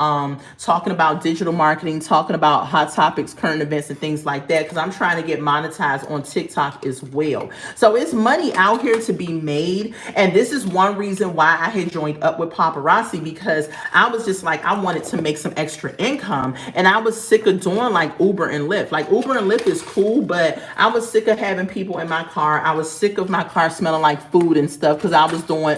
S1: talking about digital marketing, talking about hot topics, current events, and things like that. Because I'm trying to get monetized on TikTok as well. So it's money out here to be made, and this is one reason why I had joined up with paparazzi, because I was just like, I wanted to make some extra income, and I was sick of doing like Uber and Lyft. Like Uber and Lyft is cool, but I was sick of having people in my car. I was sick of my car smelling like food and stuff, because I was doing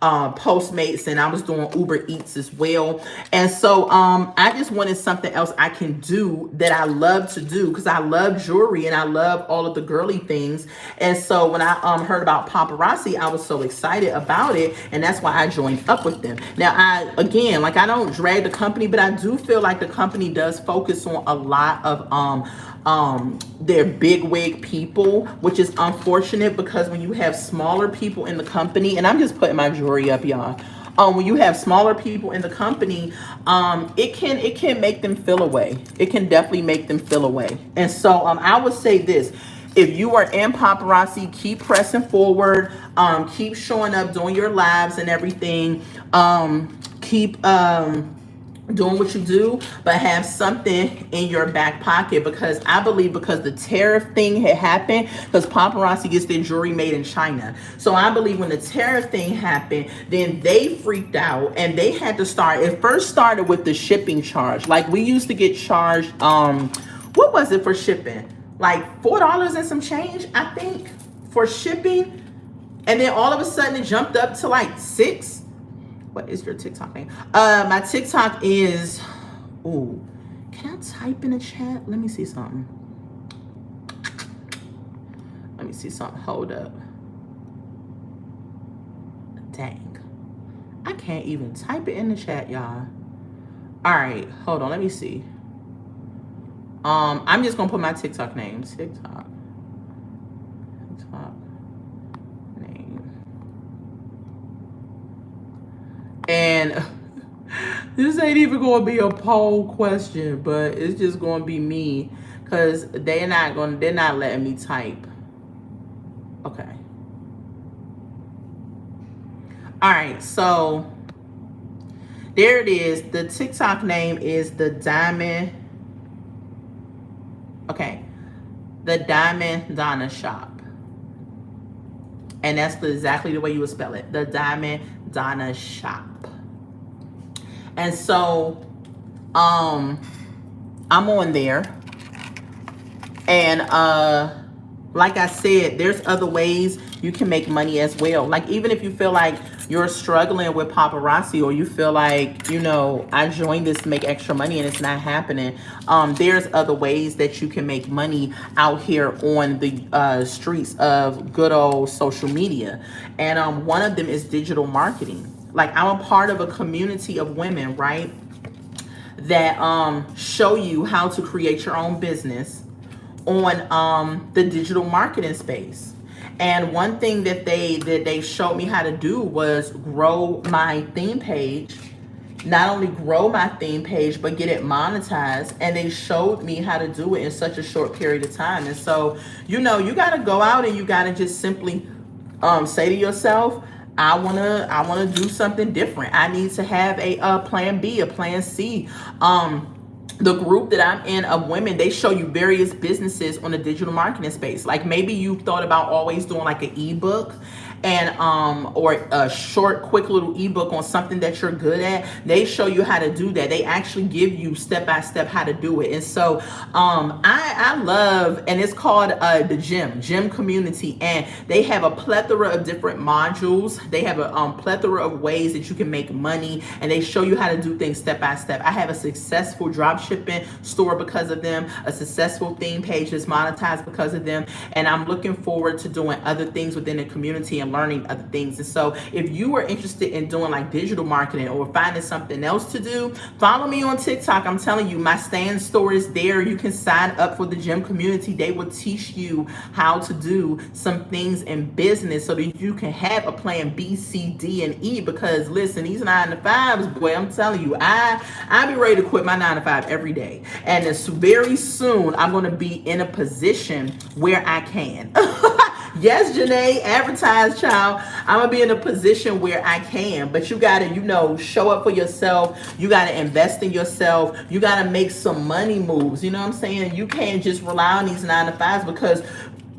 S1: Postmates, and I was doing Uber Eats as well. And so I just wanted something else I can do that I love to do, because I love jewelry and I love all of the girly things. And so when I heard about paparazzi, I was so excited about it, and that's why I joined up with them. Now, I don't drag the company, but I do feel like the company does focus on a lot of they're big wig people, which is unfortunate, because when you have smaller people in the company, and I'm just putting my jewelry up, y'all. When you have smaller people in the company, it can make them feel away. It can definitely make them feel away. And so I would say this: if you are in paparazzi, keep pressing forward, keep showing up, doing your lives and everything. Keep doing what you do, but have something in your back pocket, because I believe, because the tariff thing had happened, because paparazzi gets their jewelry made in China. So I believe when the tariff thing happened, then they freaked out, and they had to start, it first started with the shipping charge. Like we used to get charged, what was it for shipping? Like $4 and some change, I think, for shipping. And then all of a sudden it jumped up to like 6. What is your TikTok name? My TikTok is, ooh, can I type in the chat? Let me see something. Hold up. Dang. I can't even type it in the chat, y'all. All right, hold on. Let me see. I'm just gonna put my TikTok name. TikTok name. And this ain't even gonna be a poll question, but it's just gonna be me, because they're not letting me type. Okay. All right, so there it is. The TikTok name is the Diamond. Okay, the Diamond Donna Shop. And that's exactly the way you would spell it. The Diamond Donna Shop. And so I'm on there. And like I said, there's other ways you can make money as well. Like even if you feel like you're struggling with paparazzi, or you feel like, you know, I joined this to make extra money and it's not happening, there's other ways that you can make money out here on the streets of good old social media. And one of them is digital marketing. Like I'm a part of a community of women, right, that show you how to create your own business on the digital marketing space. And one thing that they showed me how to do was grow my theme page. Not only grow my theme page, but get it monetized. And they showed me how to do it in such a short period of time. And so, you know, you got to go out and you got to just simply say to yourself, I wanna do something different. I need to have a plan B, a plan C. The group that I'm in of women, they show you various businesses on the digital marketing space. Like maybe you thought about always doing like an ebook, and or a short, quick little ebook on something that you're good at. They show you how to do that. They actually give you step by step how to do it. And so I love, and it's called the gym community, and they have a plethora of different modules. They have a plethora of ways that you can make money, and they show you how to do things step by step. I have a successful drop shipping store because of them, a successful theme page that's monetized because of them, and I'm looking forward to doing other things within the community. I'm and learning other things. And so if you are interested in doing like digital marketing or finding something else to do, follow me on TikTok. I'm telling you, my stand store is there. You can sign up for the gym community. They will teach you how to do some things in business so that you can have a plan B, C, D, and E. Because listen, these 9-to-5s, boy, I'm telling you, I be ready to quit my 9-to-5 every day. And it's very soon I'm going to be in a position where I can. Yes, Janae, advertise, child. I'm going to be in a position where I can. But you got to, show up for yourself. You got to invest in yourself. You got to make some money moves. You know what I'm saying? You can't just rely on these 9-to-5s, because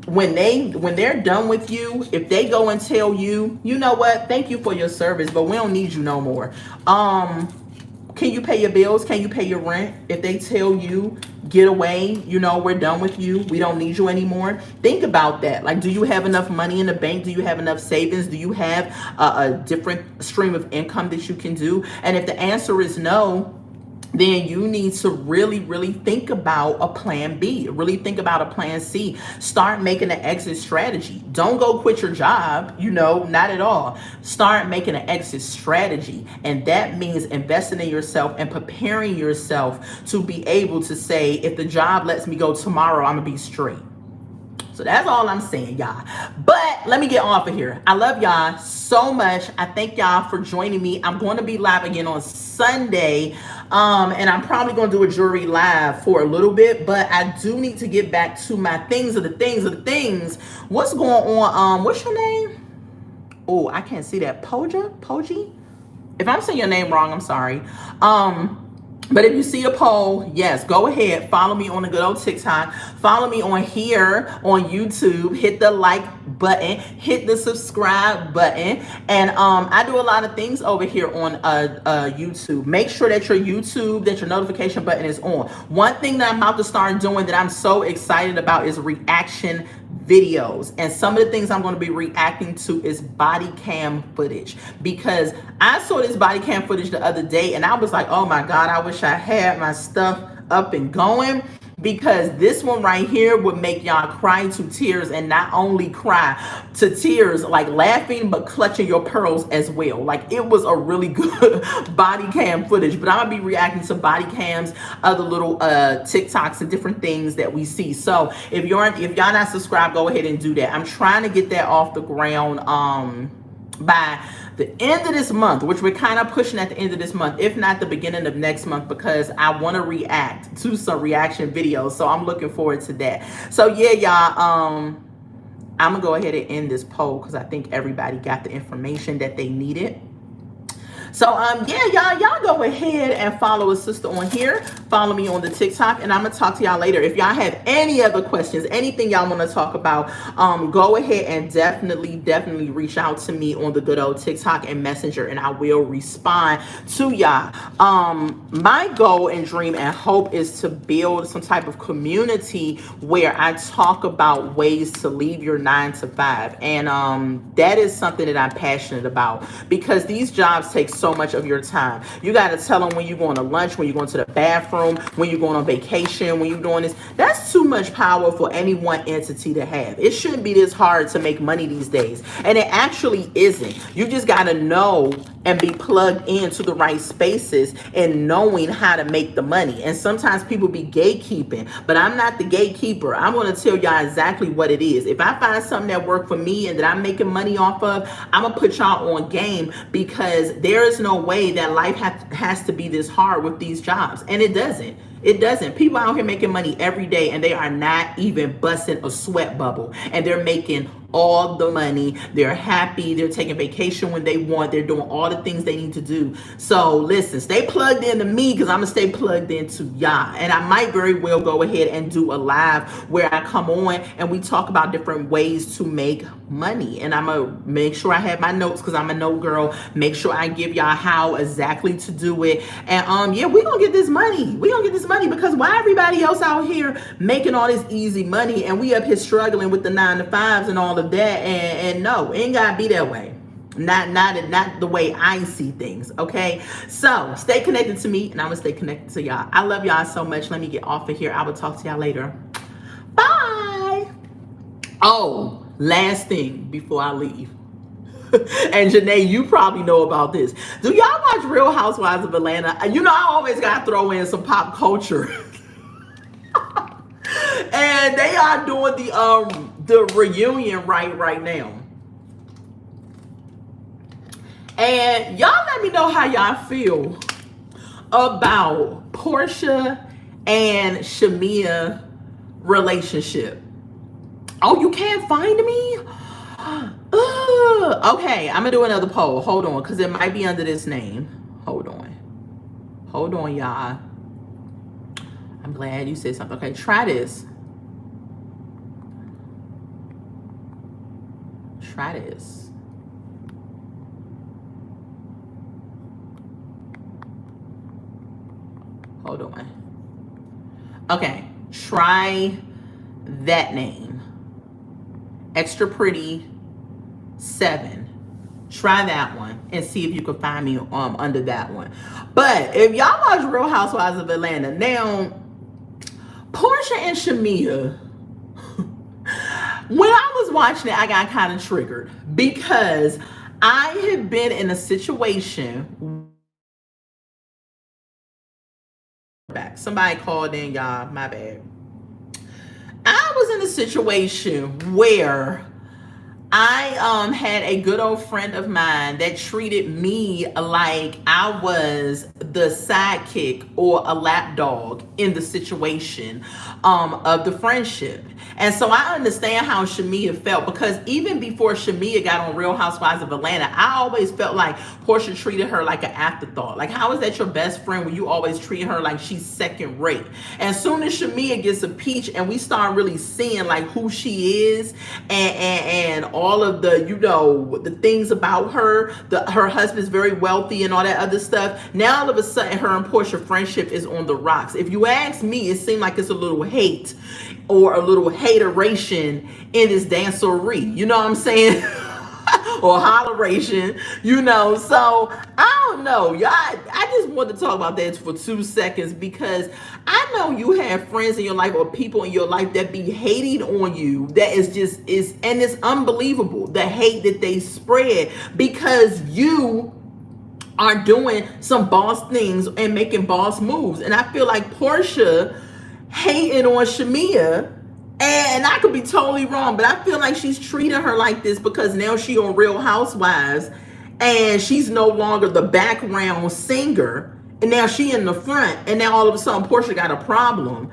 S1: when they're done with you, if they go and tell you, you know what, thank you for your service, but we don't need you no more. Can you pay your bills? Can you pay your rent? If they tell you, get away, we're done with you, we don't need you anymore. Think about that. Like, do you have enough money in the bank? Do you have enough savings? Do you have a different stream of income that you can do? And if the answer is no, then you need to really, really think about a plan B, really think about a plan C. Start making an exit strategy. Don't go quit your job, not at all. Start making an exit strategy. And that means investing in yourself and preparing yourself to be able to say, if the job lets me go tomorrow, I'm gonna be straight. So that's all I'm saying, y'all. But let me get off of here. I love y'all so much. I thank y'all for joining me. I'm going to be live again on Sunday. And I'm probably going to do a jewelry live for a little bit, but I do need to get back to my things of the things. What's going on? What's your name? Oh, I can't see that. Poji? If I'm saying your name wrong, I'm sorry. But if you see a poll, yes, go ahead. Follow me on the good old TikTok. Follow me on here on YouTube. Hit the like button. Hit the subscribe button. And I do a lot of things over here on YouTube. Make sure that your notification button is on. One thing that I'm about to start doing that I'm so excited about is reaction videos. And some of the things I'm going to be reacting to is body cam footage, because I saw this body cam footage the other day and I was like, oh my God, I wish I had my stuff up and going, because this one right here would make y'all cry to tears, and not only cry to tears like laughing, but clutching your pearls as well. Like, it was a really good body cam footage. But I'm gonna be reacting to body cams, other little TikToks and different things that we see. So if y'all not subscribed, go ahead and do that. I'm trying to get that off the ground by the end of this month, which we're kind of pushing at the end of this month, if not the beginning of next month, because I want to react to some reaction videos. So I'm looking forward to that. So yeah, y'all, I'm gonna go ahead and end this poll because I think everybody got the information that they needed. So yeah, y'all go ahead and follow a sister on here. Follow me on the TikTok, and I'm gonna talk to y'all later. If y'all have any other questions, anything y'all want to talk about, go ahead and definitely reach out to me on the good old TikTok and Messenger, and I will respond to y'all. My goal and dream and hope is to build some type of community where I talk about ways to leave your 9-to-5, and that is something that I'm passionate about, because these jobs take so much of your time. You got to tell them when you're going to lunch, when you're going to the bathroom, when you're going on vacation, when you're doing this. That's too much power for any one entity to have. It shouldn't be this hard to make money these days. And it actually isn't. You just got to know and be plugged into the right spaces and knowing how to make the money. And sometimes people be gatekeeping, but I'm not the gatekeeper. I'm going to tell y'all exactly what it is. If I find something that worked for me and that I'm making money off of, I'm going to put y'all on game, because there is no way that life has to be this hard with these jobs. And it doesn't. It doesn't. People out here making money every day, and they are not even busting a sweat bubble, and they're making all the money. They're happy. They're taking vacation when they want. They're doing all the things they need to do. So listen, stay plugged into me, because I'm going to stay plugged into y'all. And I might very well go ahead and do a live where I come on and we talk about different ways to make money. And I'm going to make sure I have my notes, because I'm a note girl. Make sure I give y'all how exactly to do it. And yeah, we're going to get this money. We're going to get this money, because why everybody else out here making all this easy money and we up here struggling with the 9-to-5s and all of that, and no, it ain't gotta be that way. Not the way I see things. Okay, so stay connected to me, and I'm gonna stay connected to y'all. I love y'all so much. Let me get off of here. I will talk to y'all later. Bye. Oh, last thing before I leave. And Janae, you probably know about this. Do y'all watch Real Housewives of Atlanta? You know, I always got to throw in some pop culture. And they are doing the reunion right now. And y'all let me know how y'all feel about Portia and Shamea relationship. Oh, you can't find me? Okay, I'm gonna do another poll. Hold on, because it might be under this name. Hold on, y'all. I'm glad you said something. Okay, try this. Hold on. Okay, try that name. Extra Pretty 7. Try that one and see if you can find me under that one. But if y'all watch Real Housewives of Atlanta, now Portia and Shamea, when I was watching it, I got kind of triggered because I had been in a situation. Somebody called in, y'all. My bad. I was in a situation where I had a good old friend of mine that treated me like I was the sidekick or a lapdog in the situation of the friendship. And so I understand how Shamea felt, because even before Shamea got on Real Housewives of Atlanta, I always felt like Portia treated her like an afterthought. Like, how is that your best friend when you always treat her like she's second rate? And soon as Shamea gets a peach and we start really seeing like who she is and all of the, you know, the things about her, her husband's very wealthy and all that other stuff. Now all of a sudden her and Portia friendship is on the rocks. If you ask me, it seemed like it's a little hate or a little hateration in this dancery. You know what I'm saying? Or holleration, you know. So I don't know, y'all. I just want to talk about that for 2 seconds, because I know you have friends in your life or people in your life that be hating on you. That is and it's unbelievable, the hate that they spread because you are doing some boss things and making boss moves. And I feel like Portia hating on Shamea, and I could be totally wrong, but I feel like she's treating her like this because now she on Real Housewives and she's no longer the background singer, and now she in the front, and now all of a sudden Portia got a problem.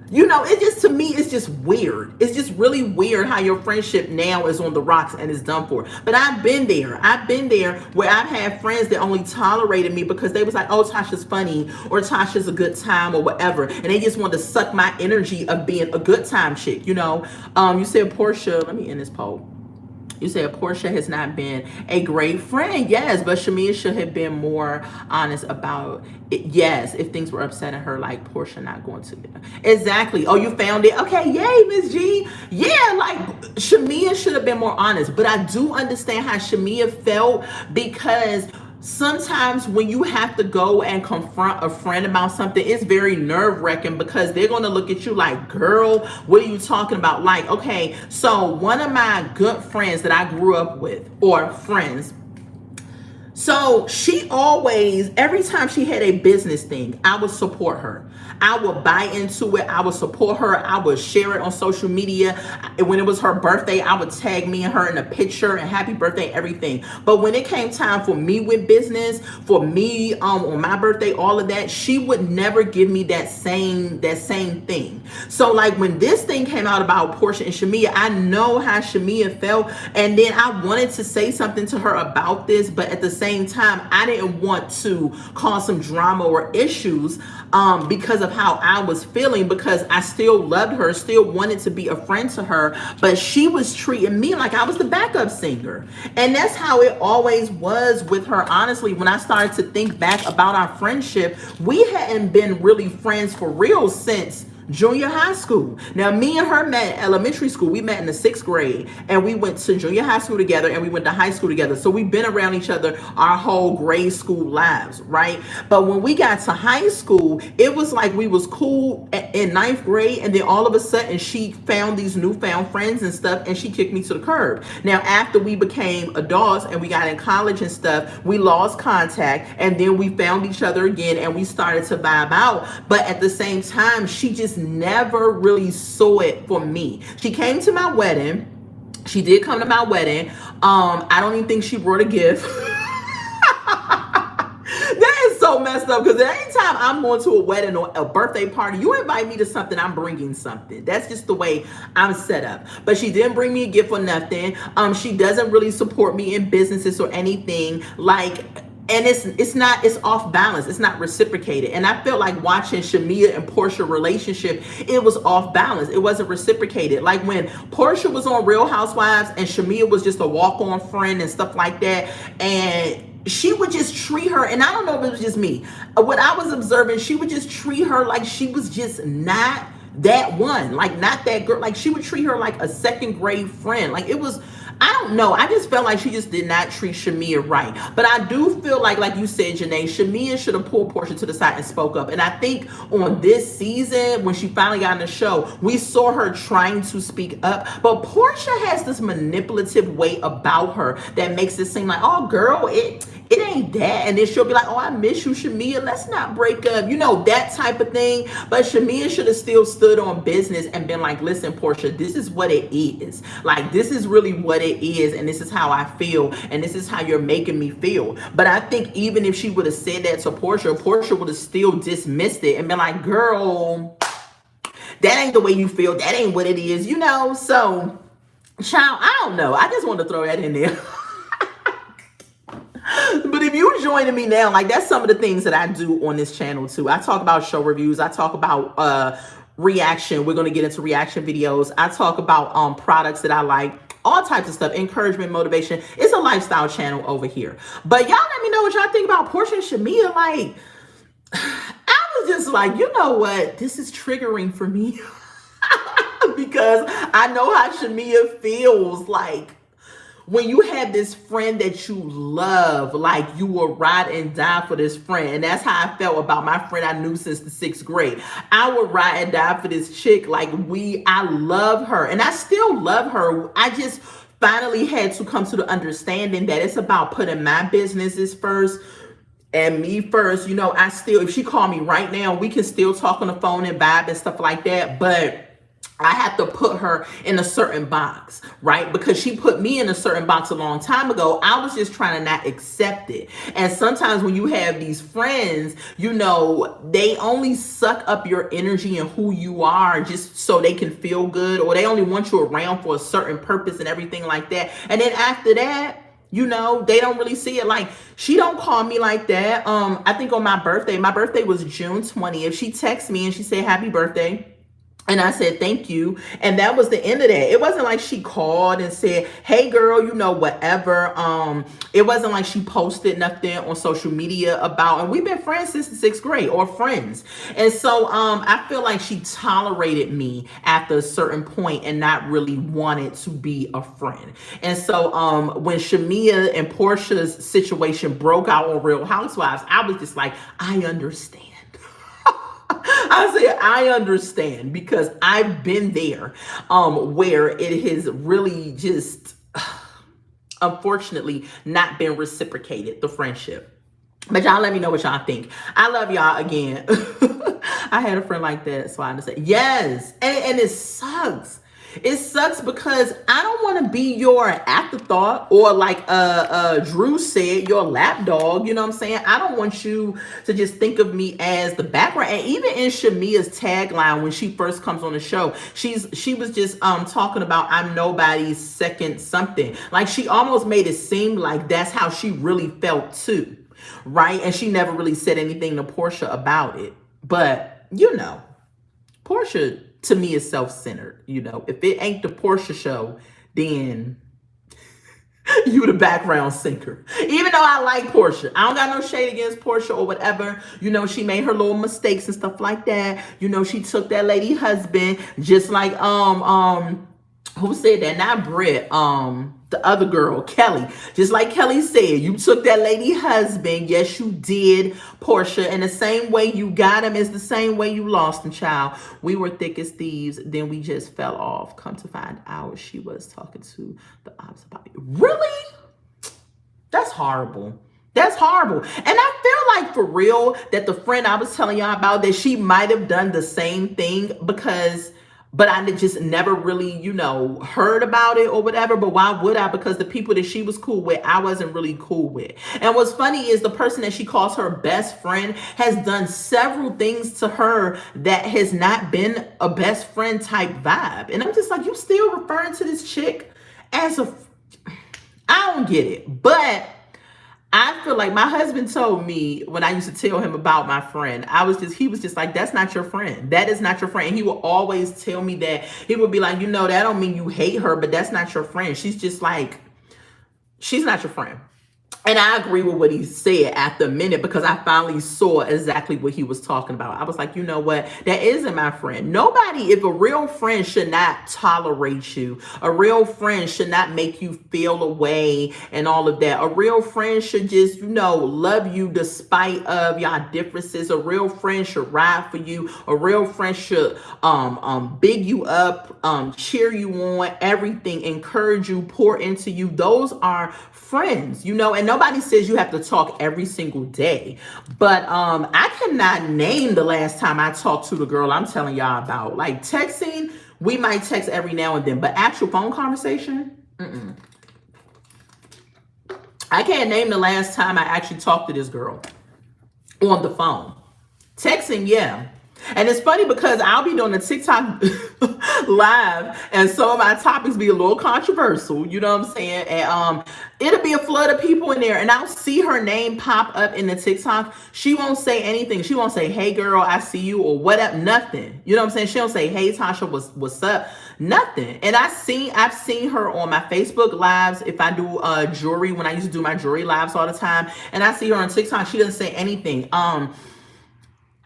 S1: You know, it just, to me, it's just weird. It's just really weird how your friendship now is on the rocks and is done for. But I've been there where I've had friends that only tolerated me because they was like, oh, Tasha's funny, or Tasha's a good time, or whatever. And they just wanted to suck my energy of being a good time chick, you know. You said Portia, let me end this poll. You said Portia has not been a great friend. Yes, but Shamea should have been more honest about it. Yes, if things were upsetting her, like Portia not going to. Exactly. Oh, you found it? Okay, yay, Miss G. Yeah, like Shamea should have been more honest. But I do understand how Shamea felt, because sometimes when you have to go and confront a friend about something, it's very nerve-wracking, because they're going to look at you like, girl, what are you talking about? Like, okay, so one of my good friends that I grew up with, or friends, so she always, every time she had a business thing, I would support her. I would buy into it. I would support her. I would share it on social media. When it was her birthday, I would tag me and her in a picture and happy birthday, everything. But when it came time for me with business, for me on my birthday, all of that, she would never give me that same thing. So like when this thing came out about Portia and Shamea, I know how Shamea felt. And then I wanted to say something to her about this, but at the same time, I didn't want to cause some drama or issues because of how I was feeling, because I still loved her, still wanted to be a friend to her, but she was treating me like I was the backup singer. And that's how it always was with her. Honestly, when I started to think back about our friendship, we hadn't been really friends for real since junior high school. Now, me and her met in elementary school. We met in the 6th grade, and we went to junior high school together, and we went to high school together. So we've been around each other our whole grade school lives, right? But when we got to high school, it was like we was cool in 9th grade, and then all of a sudden she found these newfound friends and stuff, and she kicked me to the curb. Now, after we became adults and we got in college and stuff, we lost contact, and then we found each other again, and we started to vibe out. But at the same time, she just never really saw it for me. She came to my wedding. She did come to my wedding. I don't even think she brought a gift. That is so messed up, because anytime I'm going to a wedding or a birthday party, you invite me to something, I'm bringing something. That's just the way I'm set up. But she didn't bring me a gift or nothing. She doesn't really support me in businesses or anything. Like, and it's off balance. It's not reciprocated. And I felt like watching Shamia and Portia relationship, it was off balance. It wasn't reciprocated. Like when Portia was on Real Housewives and Shamia was just a walk-on friend and stuff like that, and she would just treat her, and I don't know if it was just me. What I was observing, she would just treat her like she was just not that one, like not that girl. Like she would treat her like a 2nd-grade friend. Like it was, I don't know. I just felt like she just did not treat Shamia right. But I do feel like you said, Janae, Shamia should have pulled Portia to the side and spoke up. And I think on this season, when she finally got on the show, we saw her trying to speak up. But Portia has this manipulative way about her that makes it seem like, oh, girl, it ain't that. And then she'll be like, oh, I miss you, Shamia. Let's not break up. You know, that type of thing. But Shamia should have still stood on business and been like, listen, Portia, this is what it is. Like, this is really what it is, and this is how I feel, and this is how you're making me feel. But I think even if she would have said that to Portia would have still dismissed it and been like, girl, that ain't the way you feel. That ain't what it is, you know? So, child, I don't know. I just want to throw that in there. But if you're joining me now, like that's some of the things that I do on this channel too. I talk about show reviews. I talk about reaction. We're going to get into reaction videos. I talk about products that I like. All types of stuff, encouragement, motivation. It's a lifestyle channel over here. But y'all let me know what y'all think about Portia and Shamia. Like, I was just like, you know what? This is triggering for me. Because I know how Shamia feels like when you have this friend that you love, like you will ride and die for this friend. And that's how I felt about my friend I knew since the 6th grade. I would ride and die for this chick. Like I love her, and I still love her. I just finally had to come to the understanding that it's about putting my businesses first and me first. You know, if she called me right now, we can still talk on the phone and vibe and stuff like that. But I have to put her in a certain box, right? Because she put me in a certain box a long time ago. I was just trying to not accept it. And sometimes when you have these friends, you know, they only suck up your energy and who you are just so they can feel good, or they only want you around for a certain purpose and everything like that. And then after that, you know, they don't really see it. Like, she don't call me like that. I think on my birthday was June 20th. She texted me and she said, happy birthday. And I said, thank you. And that was the end of that. It wasn't like she called and said, hey girl, you know, whatever. It wasn't like she posted nothing on social media about, and we've been friends since the 6th grade, or friends. And so I feel like she tolerated me after a certain point and not really wanted to be a friend. And so when Shamia and Portia's situation broke out on Real Housewives, I was just like, I understand. I said, I understand, because I've been there where it has really just, unfortunately, not been reciprocated, the friendship. But y'all let me know what y'all think. I love y'all again. I had a friend like that, so I understand. Yes, and it sucks. It sucks because I don't want to be your afterthought, or like Drew said, your lapdog. You know what I'm saying? I don't want you to just think of me as the background. And even in Shamia's tagline, when she first comes on the show, she was just talking about, I'm nobody's second something. Like, she almost made it seem like that's how she really felt too, right? And she never really said anything to Portia about it. But you know, Portia, to me, is self-centered. You know, if it ain't the Portia show, then You the background sinker. Even though I like Portia. I don't got no shade against Portia or whatever. You know, she made her little mistakes and stuff like that. You know, she took that lady husband just like who said that? Not Britt. The other girl, Kelly. Just like Kelly said, you took that lady husband. Yes, you did, Portia. And the same way you got him is the same way you lost him, child. We were thick as thieves. Then we just fell off. Come to find out, she was talking to the ops about it. Really? That's horrible. That's horrible. And I feel like for real that the friend I was telling y'all about, that she might have done the same thing but I just never really, you know, heard about it or whatever. But why would I? Because the people that she was cool with, I wasn't really cool with. And what's funny is the person that she calls her best friend has done several things to her that has not been a best friend type vibe. And I'm just like, you still referring to this chick as a... I don't get it. But I feel like my husband told me when I used to tell him about my friend, he was just like, that's not your friend. That is not your friend. And he will always tell me that. He would be like, you know, that don't mean you hate her, but that's not your friend. She's just like, she's not your friend. And I agree with what he said at the minute, because I finally saw exactly what he was talking about. I was like, you know what? That isn't my friend. Nobody, if a real friend should not tolerate you, a real friend should not make you feel away and all of that. A real friend should just, you know, love you despite of your differences. A real friend should ride for you. A real friend should big you up, cheer you on, everything, encourage you, pour into you. Those are friends, you know, and nobody says you have to talk every single day. But I cannot name the last time I talked to the girl I'm telling y'all about. Like texting, we might text every now and then, but actual phone conversation, I can't name the last time I actually talked to this girl on the phone. Texting, yeah. And it's funny because I'll be doing a TikTok live and some of my topics be a little controversial, you know what I'm saying? And it'll be a flood of people in there and I'll see her name pop up in the TikTok. She won't say anything. She won't say, hey girl, I see you, or what up, nothing. You know what I'm saying? She don't say, hey Tasha, what's up? Nothing. And I've seen her on my Facebook lives. If I do jewelry, when I used to do my jewelry lives all the time, and I see her on TikTok, she doesn't say anything.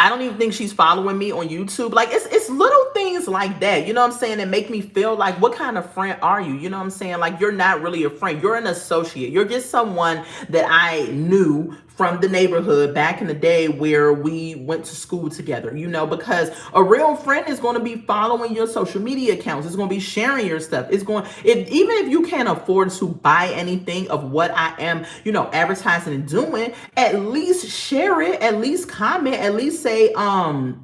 S1: I don't even think she's following me on YouTube. Like, it's little things like that, you know what I'm saying, that make me feel like, what kind of friend are you? You know what I'm saying? Like, you're not really a friend. You're an associate. You're just someone that I knew from the neighborhood back in the day where we went to school together, you know, because a real friend is going to be following your social media accounts. It's going to be sharing your stuff. It's going, even if you can't afford to buy anything of what I am, you know, advertising and doing, at least share it, at least comment, at least say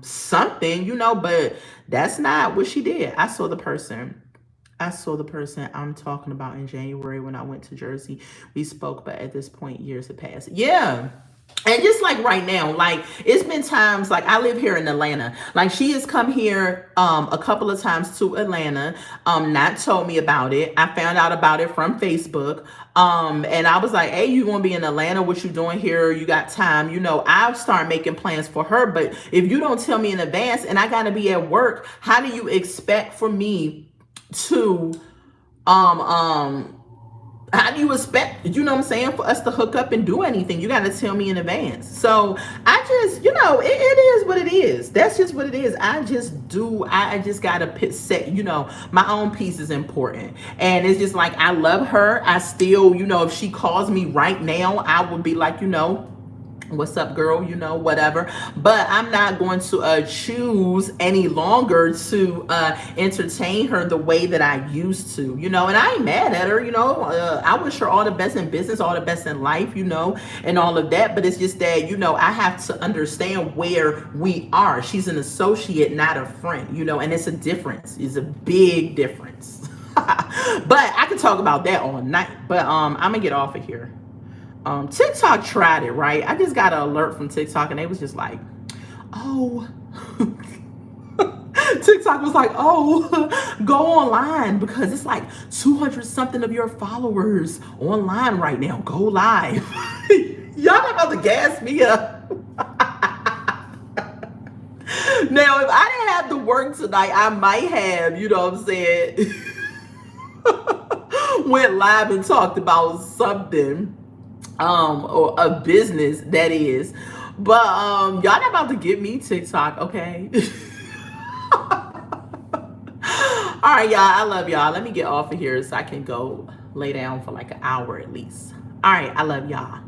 S1: something, you know. But that's not what she did. I saw the person I'm talking about in January when I went to Jersey. We spoke, but at this point, years have passed. Yeah. And just like right now, like it's been times, like I live here in Atlanta. Like she has come here a couple of times to Atlanta, not told me about it. I found out about it from Facebook. And I was like, hey, you gonna be in Atlanta? What you doing here? You got time? You know, I'll start making plans for her. But if you don't tell me in advance and I gotta be at work, how do you expect for me to how do you expect, you know what I'm saying, for us to hook up and do anything? You got to tell me in advance. So I just, you know, it is what it is. That's just what it is. I just got to set, you know, my own peace is important. And it's just like, I love her. I still, you know, if she calls me right now, I would be like, you know, what's up, girl, you know, whatever. But I'm not going to choose any longer to entertain her the way that I used to, you know. And I ain't mad at her, you know. I wish her all the best in business, all the best in life, you know, and all of that. But it's just that, you know, I have to understand where we are. She's an associate, not a friend, you know, and it's a difference. It's a big difference. But I could talk about that all night. But I'm gonna get off of here. TikTok tried it, right? I just got an alert from TikTok and they was just like, oh, TikTok was like, oh, go online because it's like 200 something of your followers online right now. Go live. Y'all not about to gas me up. Now, if I didn't have to work tonight, I might have, you know what I'm saying, went live and talked about something, or a business that is. But y'all not about to get me TikTok, okay? All right, y'all. I love y'all. Let me get off of here so I can go lay down for like an hour at least. All right, I love y'all.